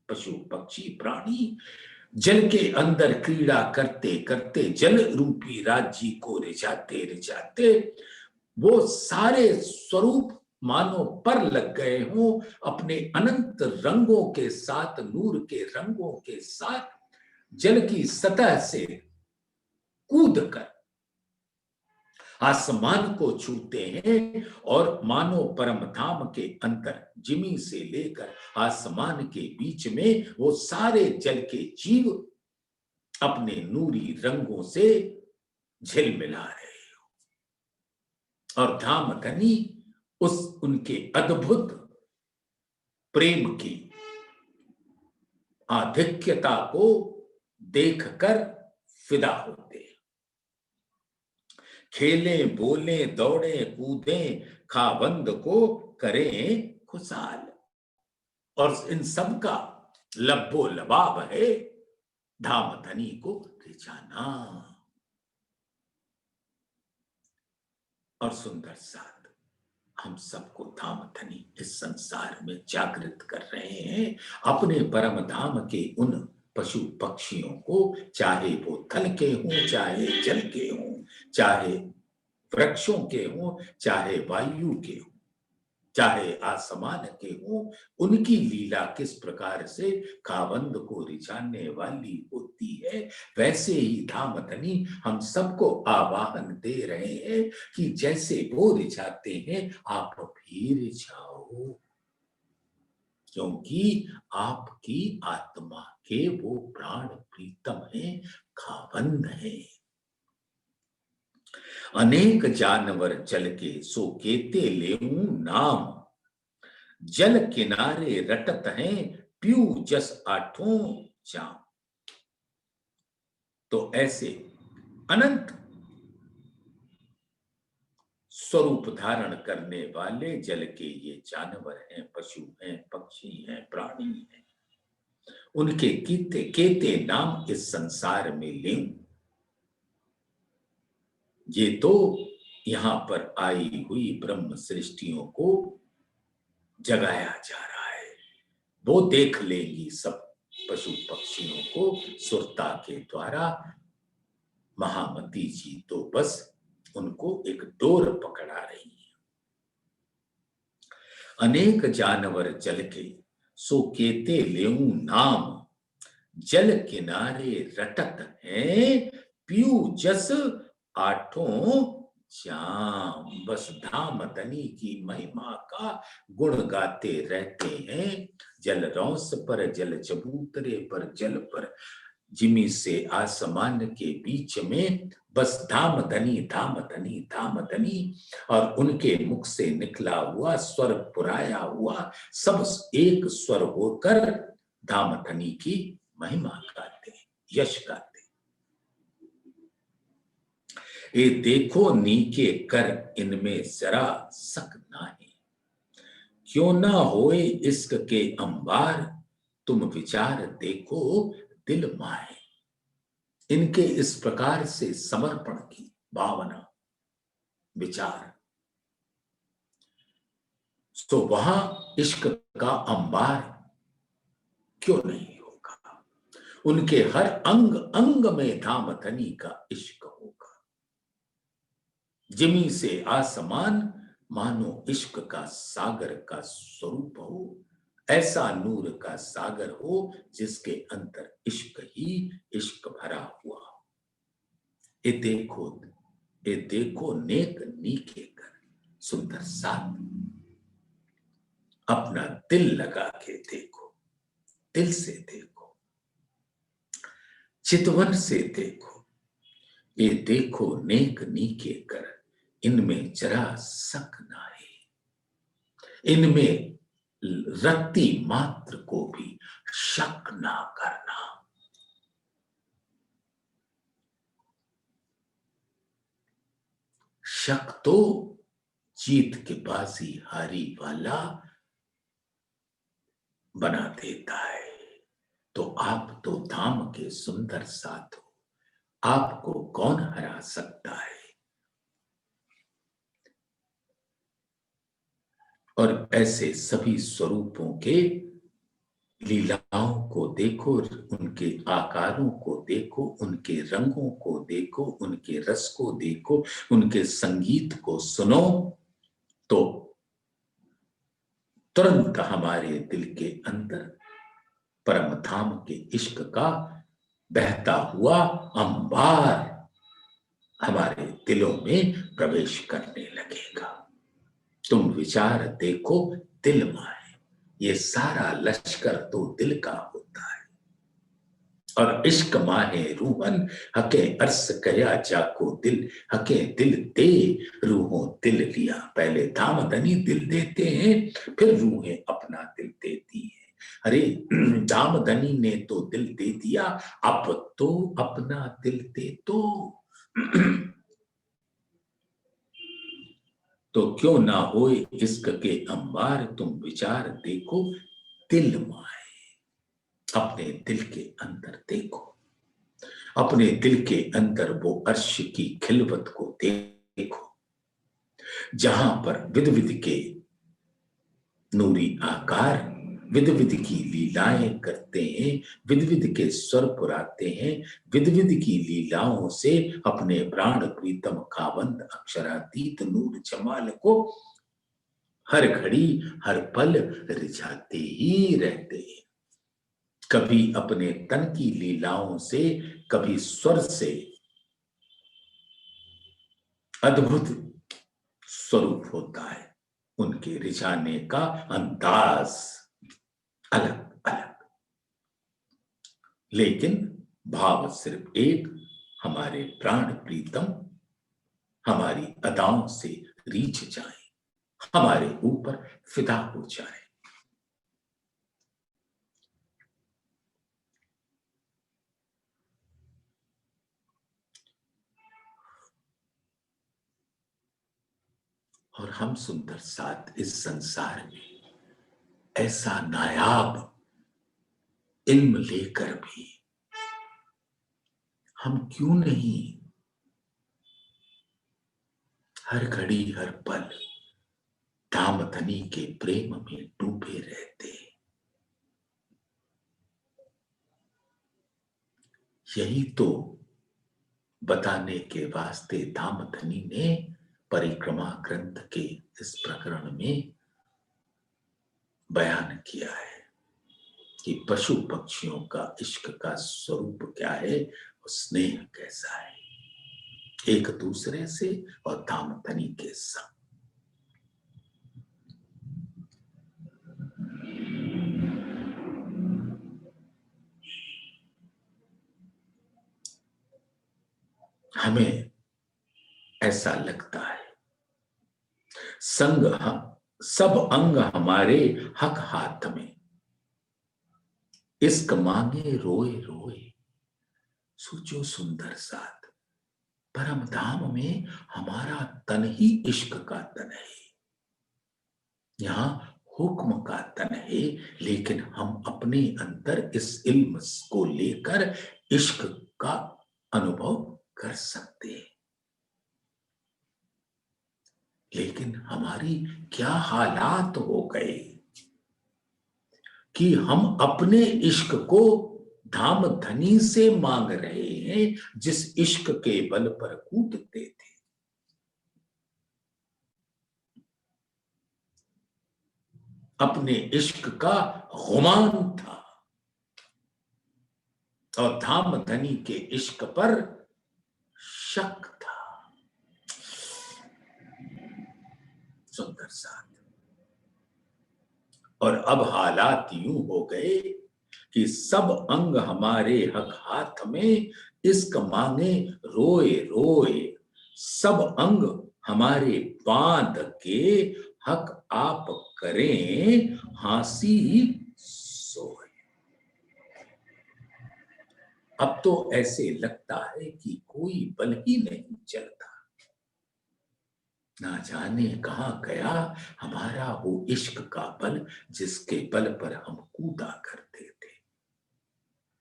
पशु पक्षी प्राणी जल के अंदर क्रीड़ा करते करते, जल रूपी राज्य को रिझाते रिझाते वो सारे स्वरूप मानो पर लग गए हों, अपने अनंत रंगों के साथ, नूर के रंगों के साथ जल की सतह से कूद कर आसमान को छूते हैं और मानो परम धाम के अंतर जिमी से लेकर आसमान के बीच में वो सारे जल के जीव अपने नूरी रंगों से झिलमिला रहे हो। और धाम धनी उस उनके अद्भुत प्रेम की आधिक्यता को देखकर फिदा होते हैं। खेले बोले दौड़े कूदे खाबंद को करें खुशाल। और इन सब का लब्बो लबाब है धाम धनी को रिझाना। और सुंदर साथ हम सबको धाम धनी इस संसार में जागृत कर रहे हैं, अपने परम धाम के उन पशु पक्षियों को, चाहे वो थल के हों, चाहे जल के हों, चाहे वृक्षों के हों, चाहे वायु के हों, चाहे आसमान के हों, उनकी लीला किस प्रकार से खाबंद को रिझाने वाली होती है, वैसे ही धाम धनी हम सबको आवाहन दे रहे हैं कि जैसे वो रिझाते हैं आप भी रिझाओ, क्योंकि आपकी आत्मा के वो प्राण प्रीतम हैं, खाबंद हैं। अनेक जानवर जल के सो केते लेऊं नाम, जल किनारे रटत हैं प्यू जस आठों जाम। तो ऐसे अनंत स्वरूप धारण करने वाले जल के ये जानवर हैं, पशु हैं, पक्षी हैं, प्राणी हैं, उनके केते केते नाम इस संसार में लेऊं। ये तो यहां पर आई हुई ब्रह्म सृष्टियों को जगाया जा रहा है, वो देख लेंगी सब पशु पक्षियों को सुरता के द्वारा। महामती जी तो बस उनको एक डोर पकड़ा रही है। अनेक जानवर जल के सो केते लेऊं नाम, जल किनारे रटत हैं पीयू जस आठों जाम। बस धाम धनी की महिमा का गुण गाते रहते हैं। जल रौस पर जल चबूतरे पर जल पर जिमी से आसमान के बीच में बस धाम धनी धाम धनी धाम धनी। और उनके मुख से निकला हुआ स्वर पुराया हुआ सब एक स्वर होकर धाम धनी की महिमा गाते, यश गाते। ये देखो नीके कर इनमें जरा शक नाही, क्यों ना होए इश्क के अंबार, तुम विचार देखो दिल माए। इनके इस प्रकार से समर्पण की भावना, विचार, तो वहां इश्क का अंबार क्यों नहीं होगा। उनके हर अंग अंग में धाम धनी का इश्क होगा। जिमी से आसमान मानो इश्क का सागर का स्वरूप हो, ऐसा नूर का सागर हो जिसके अंदर इश्क ही इश्क भरा हुआ हो। ये देखो नेक नीके कर सुंदर साथ, अपना दिल लगा के देखो, दिल से देखो, चितवन से देखो। ये देखो नेक नीके कर इनमें जरा शक ना है, इनमें रत्ती मात्र को भी शक ना करना। शक तो जीत के बाजी हारी वाला बना देता है। तो आप तो धाम के सुंदर साथ हो, आपको कौन हरा सकता है। और ऐसे सभी स्वरूपों के लीलाओं को देखो, उनके आकारों को देखो, उनके रंगों को देखो, उनके रस को देखो, उनके संगीत को सुनो, तो तुरंत हमारे दिल के अंदर परम धाम के इश्क का बहता हुआ अंबार हमारे दिलों में प्रवेश करने लगेगा। तुम विचार देखो दिल माए, ये सारा लश्कर तो दिल का होता है। और इश्क माहे रूहन हके अर्स कया जाको दिल, हके दिल दे रूहों दिल लिया। पहले धाम धनी दिल देते हैं, फिर रूहें अपना दिल देती हैं। अरे धाम धनी ने तो दिल दे दिया, अब तो अपना दिल दे दो। तो क्यों ना होए इश्क के अंबार, तुम विचार देखो दिल माए। अपने दिल के अंदर देखो, अपने दिल के अंदर वो अर्श की खिलवत को देखो, जहां पर विध विध के नूरी आकार विध विध की लीलाएं करते हैं, विध विध के स्वर पुराते हैं, विध विध की लीलाओं से अपने प्राण प्रीतम खावंद अक्षरातीत नूर जमाल को हर घड़ी हर पल रिझाते ही रहते हैं। कभी अपने तन की लीलाओं से, कभी स्वर से, अद्भुत स्वरूप होता है उनके रिझाने का अंदाज अलग अलग, लेकिन भाव सिर्फ एक, हमारे प्राण प्रीतम हमारी अदाओं से रीझ जाए, हमारे ऊपर फिदा हो जाए। और हम सुंदर साथ इस संसार में ऐसा नायाब इल्म लेकर भी हम क्यों नहीं हर घड़ी हर पल धाम धनी के प्रेम में डूबे रहते। यही तो बताने के वास्ते धाम धनी ने परिक्रमा ग्रंथ के इस प्रकरण में बयान किया है कि पशु पक्षियों का इश्क का स्वरूप क्या है और स्नेह कैसा है एक दूसरे से और दामधनी के साथ। हमें ऐसा लगता है सब अंग हमारे हक हाथ में, इश्क मांगे रोए रोए, सोचो सुंदर साथ। परम धाम में हमारा तन ही इश्क का तन है, यहां हुक्म का तन है, लेकिन हम अपने अंदर इस इल्म को लेकर इश्क का अनुभव कर सकते हैं। लेकिन हमारी क्या हालात हो गए कि हम अपने इश्क को धाम धनी से मांग रहे हैं जिस इश्क के बल पर कूदते थे। अपने इश्क का गुमान था और धाम धनी के इश्क पर शक था। सुंदर साथ। और अब हालात यूं हो गए कि सब अंग हमारे हक हाथ में, इश्क मांगे रोए रोए, सब अंग हमारे बांध के हक आप करें हंसी सोए। अब तो ऐसे लगता है कि कोई बल ही नहीं चलता, ना जाने कहां गया हमारा वो इश्क का बल जिसके बल पर हम कूदा करते थे,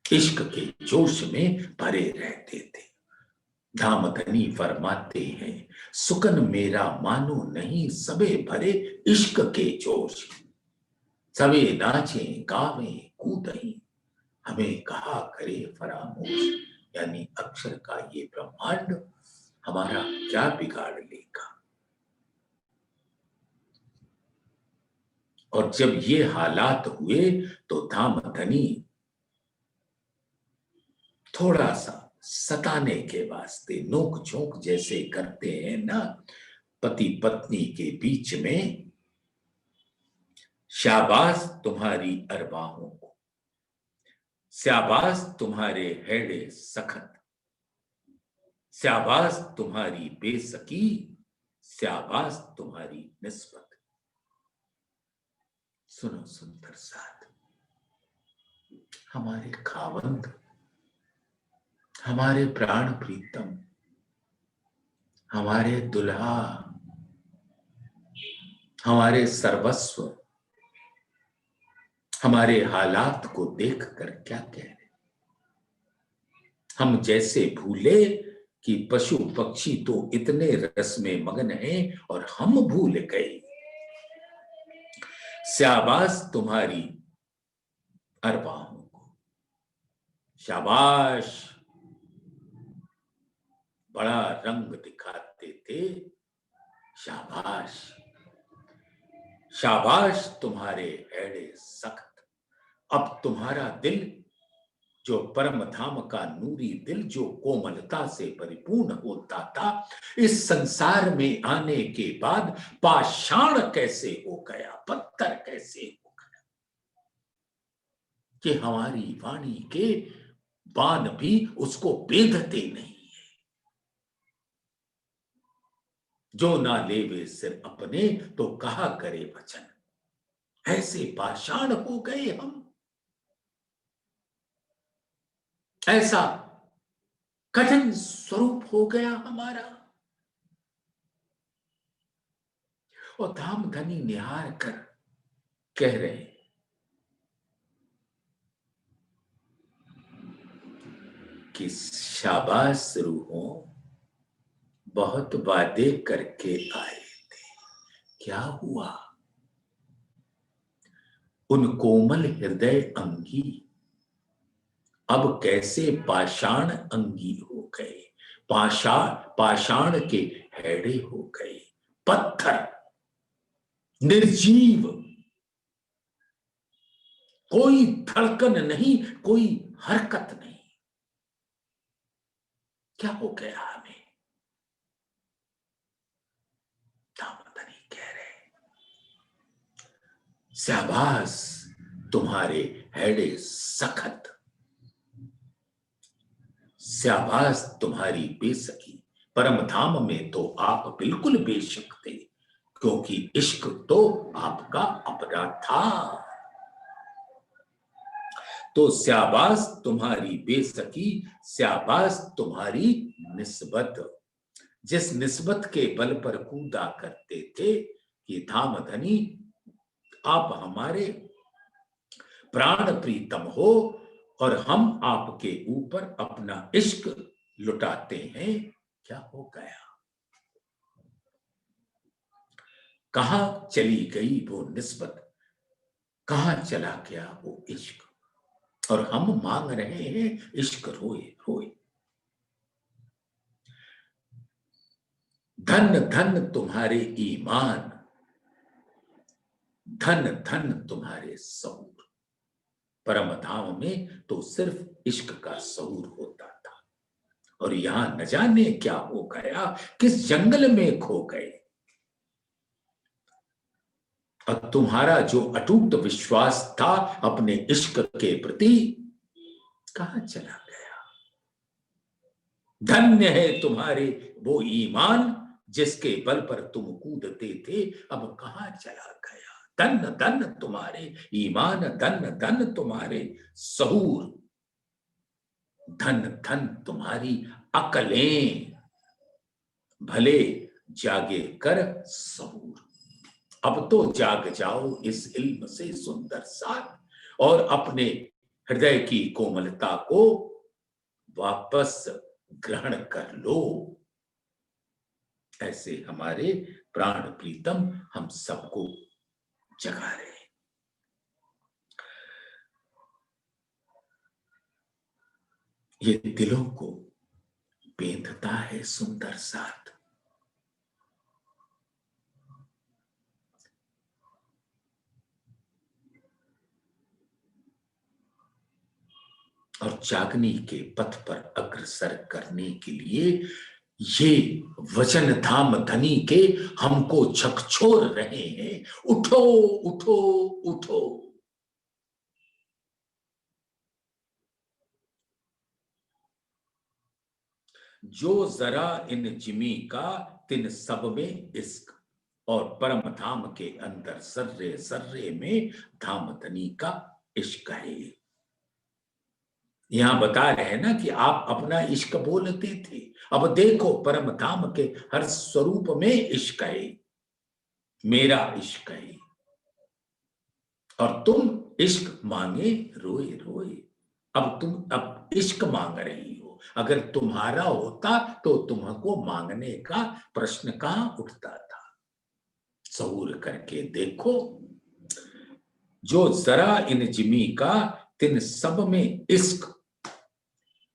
इश्क के जोश में भरे रहते थे। धामधनी फरमाते हैं सुकन मेरा मानो नहीं, सबे भरे इश्क के जोश, सबे नाचे गावे कूदही, हमें कहा करे फरामोश। यानी अक्षर का ये ब्रह्मांड हमारा क्या बिगाड़ लेगा। और जब ये हालात हुए तो धामधनी थोड़ा सा सताने के वास्ते नोक झोंक जैसे करते हैं ना पति पत्नी के बीच में, शाबाश तुम्हारी अरबाहों को, शाबाश तुम्हारे हैड़े सखत, शाबाश तुम्हारी बेसकी, शाबाश तुम्हारी निस्बत। सुनो सुंदर साथ, हमारे खावंद, हमारे प्राण प्रीतम, हमारे दुल्हा, हमारे सर्वस्व, हमारे हालात को देखकर क्या कह रहे, हम जैसे भूले कि पशु पक्षी तो इतने रस में मगन हैं और हम भूल गए। शाबाश तुम्हारी अरबाहों को, शाबाश बड़ा रंग दिखाते थे, शाबाश शाबाश तुम्हारे हैड़े सख्त। अब तुम्हारा दिल जो परम धाम का नूरी दिल जो कोमलता से परिपूर्ण होता था, इस संसार में आने के बाद पाषाण कैसे हो गया, पत्थर कैसे हो गया कि हमारी वाणी के बाण भी उसको बेधते नहीं है। जो ना लेवे सिर अपने तो कहा करे वचन, ऐसे पाषाण हो गए हम, ऐसा कठिन स्वरूप हो गया हमारा। और धामधनी निहार कर कह रहे कि शाबाश रूहों, बहुत वादे करके आए थे, क्या हुआ। उन कोमल हृदय अंगी अब कैसे पाषाण अंगी हो गए, पाषाण के हैड़े हो गए, पत्थर निर्जीव। कोई धड़कन नहीं, कोई हरकत नहीं। क्या हो गया हमें? दामोदरी कह रहे, शाबाश तुम्हारे हैडे सखत, शाबाश तुम्हारी बेसकी। परम धाम में तो आप बिल्कुल बेशक थे, क्योंकि इश्क तो आपका अपना था। तो शाबाश तुम्हारी बेसकी, शाबाश तुम्हारी निस्बत, जिस निस्बत के बल पर कूदा करते थे कि धामधनी आप हमारे प्राण प्रीतम हो और हम आपके ऊपर अपना इश्क लुटाते हैं। क्या हो गया? कहां चली गई वो निस्बत, कहां चला गया वो इश्क? और हम मांग रहे हैं इश्क रोए रोए। धन धन तुम्हारे ईमान, धन धन तुम्हारे सऊर। परम धाम में तो सिर्फ इश्क का सऊर होता था, और यहां न जाने क्या हो गया, किस जंगल में खो गए। और तुम्हारा जो अटूट विश्वास था अपने इश्क के प्रति, कहां चला गया? धन्य है तुम्हारे वो ईमान, जिसके बल पर तुम कूदते थे, अब कहां चला गया? धन धन तुम्हारे ईमान, धन धन तुम्हारे सहूर, धन धन तुम्हारी अकलें, भले जागे कर सहूर। अब तो जाग जाओ इस इल्म से सुंदर साथ, और अपने हृदय की कोमलता को वापस ग्रहण कर लो। ऐसे हमारे प्राण प्रीतम हम सबको जगा रहे हैं। ये दिलों को बेंधता है सुंदर साथ। और जागने के पथ पर अग्रसर करने के लिए ये वचन धाम धनी के हमको झकझोर रहे हैं। उठो उठो उठो। जो जरा इन जिमी का तिन सब में इश्क, और परम धाम के अंदर सर्रे सर्रे में धाम धनी का इश्क है। यहां बता रहे हैं ना कि आप अपना इश्क बोलते थे, अब देखो परम धाम के हर स्वरूप में इश्क है, मेरा इश्क है। और तुम इश्क मांगे रोए रोए। अब इश्क मांग रही हो। अगर तुम्हारा होता तो तुमको मांगने का प्रश्न कहां उठता था? सहूर करके देखो। जो जरा इन जिमी का तिन सब में इश्क,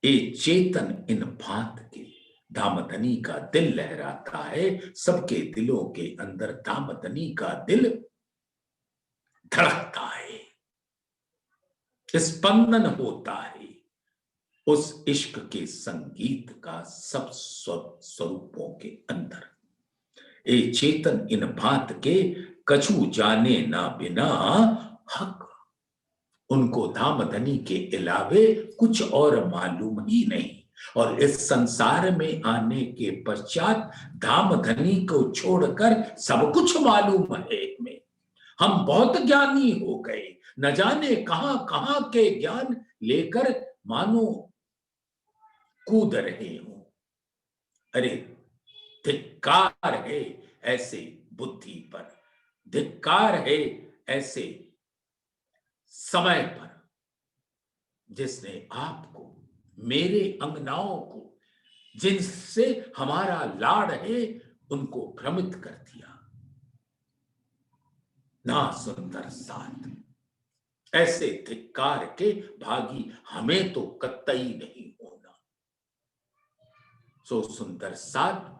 ए चेतन इन भांत के। दामदनी का दिल लहराता है, सबके दिलों के अंदर दामदनी का दिल धड़कता है, स्पंदन होता है उस इश्क के संगीत का सब स्वरूपों के अंदर। ए चेतन इन भांत के कछु जाने ना बिना हक, उनको धामधनी के अलावे कुछ और मालूम ही नहीं। और इस संसार में आने के पश्चात धामधनी को छोड़कर सब कुछ मालूम है हमें। हम बहुत ज्ञानी हो गए, न जाने कहां कहां के ज्ञान लेकर मानो कूद रहे हो। अरे धिक्कार है ऐसे बुद्धि पर, धिक्कार है ऐसे समय पर, जिसने आपको, मेरे अंगनाओं को, जिनसे हमारा लाड़ है, उनको भ्रमित कर दिया। ना सुंदर साथ, ऐसे धिक्कार के भागी हमें तो कतई नहीं होना। सो सुंदर साथ,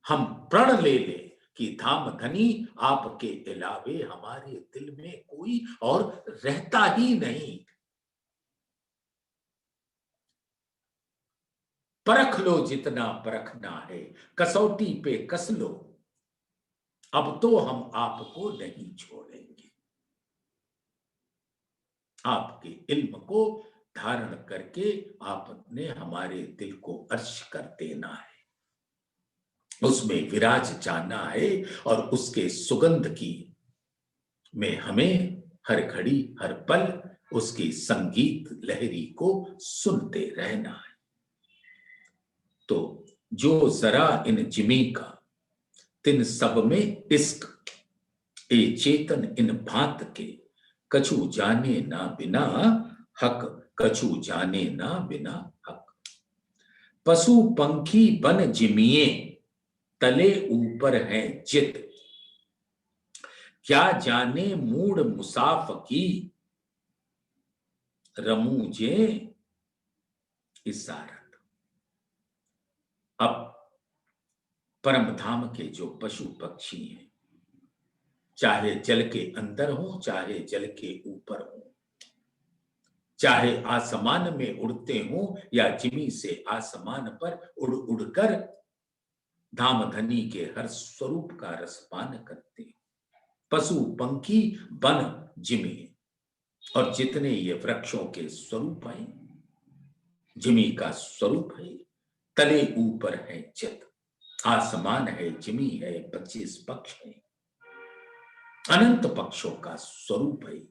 हम प्रण ले ले, कि धाम धनी आपके अलावे हमारे दिल में कोई और रहता ही नहीं। परख लो जितना परखना है, कसौटी पे कस लो, अब तो हम आपको नहीं छोड़ेंगे। आपके इल्म को धारण करके आपने हमारे दिल को अर्श कर देना है, उसमें विराज जाना है और उसके सुगंध की में हमें हर घड़ी हर पल उसकी संगीत लहरी को सुनते रहना है। तो जो जरा इन जिमी का तिन सब में इश्क, ए चेतन इन भांत के कछु जाने ना बिना हक, कछु जाने ना बिना हक। पशु पंखी बन जिमिए तले ऊपर है चित, क्या जाने मूड मुसाफ की रमूजे इशारत। अब परम धाम के जो पशु पक्षी हैं, चाहे जल के अंदर हो चाहे जल के ऊपर हो, चाहे आसमान में उड़ते हो या जिमी से आसमान पर उड़ उड़कर धाम धनी के हर स्वरूप का रसपान करते हो। पशु पंखी बन जिमी, और जितने ये वृक्षों के स्वरूप हैं, जिमी का स्वरूप है, तले ऊपर है चित, आसमान है, जिमी है, 25 पक्ष है, अनंत पक्षों का स्वरूप है।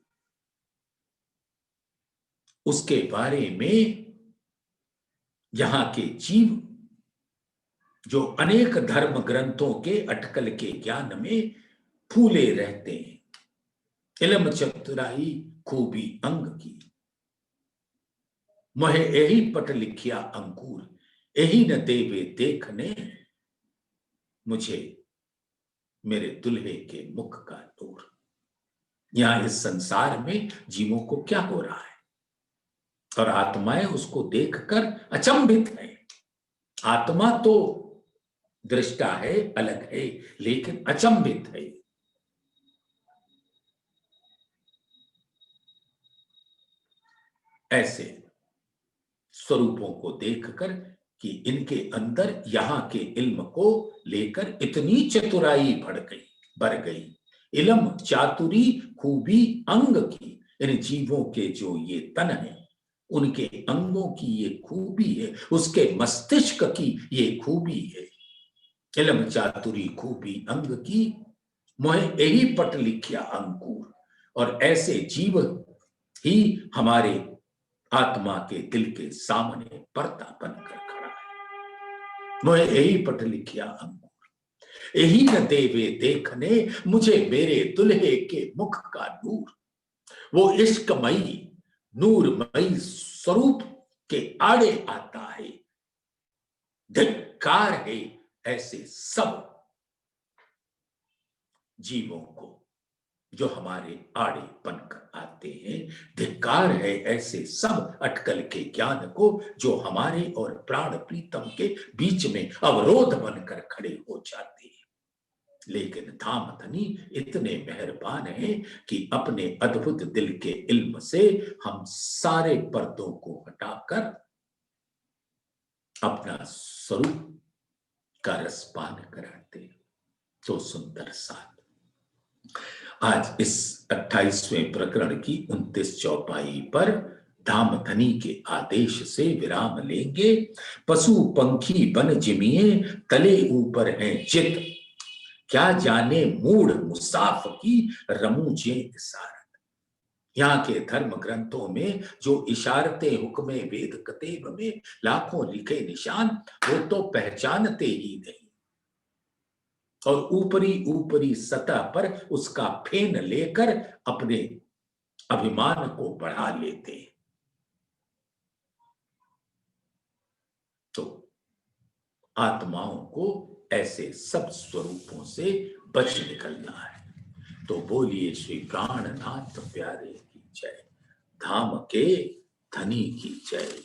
उसके बारे में यहां के जीव जो अनेक धर्म ग्रंथों के अटकल के ज्ञान में फूले रहते हैं, इल्म चतुराई खूबी अंग की, मोहे यही पट लिखिया अंकुर, यही न देवे देखने मुझे मेरे दुल्हे के मुख का नूर। यहां इस संसार में जीवों को क्या हो रहा है और आत्माएं उसको देखकर अचंभित है। आत्मा तो दृष्टा है, अलग है, लेकिन अचंभित है। ऐसे स्वरूपों को देखकर कि इनके अंदर यहां के इल्म को लेकर इतनी चतुराई बढ़ गई, इल्म चातुरी खूबी अंग की। इन जीवों के जो ये तन है, उनके अंगों की ये खूबी है, उसके मस्तिष्क की ये खूबी है। इल्म चातुरी खूबी अंग की, मोहे यही पट लिखिया अंकुर। और ऐसे जीव ही हमारे आत्मा के दिल के सामने पर्दा बनकर खड़ा है। मोहे यही पट लिखिया अंकुर, यही न देवे देखने मुझे मेरे दुल्हे के मुख का नूर। वो इश्कमयी नूरमयी स्वरूप के आड़े आता है। धिक्कार है ऐसे सब जीवों को जो हमारे आड़े बनकर आते हैं। धिक्कार है ऐसे सब अटकल के ज्ञान को जो हमारे और प्राण प्रीतम के बीच में अवरोध बनकर खड़े हो जाते हैं। लेकिन धाम धनी इतने मेहरबान हैं कि अपने अद्भुत दिल के इल्म से हम सारे पर्दों को हटाकर अपना स्वरूप का रसपान कराते हैं। तो सुंदर साथ आज इस 28वें प्रकरण की 29 चौपाई पर धाम धनी के आदेश से विराम लेंगे। पशु पंखी बन जिमिए तले ऊपर है चित, क्या जाने मूड मुसाफ की रमूजे इशारत। यहाँ के धर्म ग्रंथों में जो इशारतें हुक्मे वेद कतेब में लाखों लिखे निशान, वो तो पहचानते ही नहीं और ऊपरी ऊपरी सतह पर उसका फेन लेकर अपने अभिमान को बढ़ा लेते हैं। तो आत्माओं को ऐसे सब स्वरूपों से बच निकलना है। तो बोलिए श्री प्राणनाथ प्यारे की जय, धाम के धनी की जय।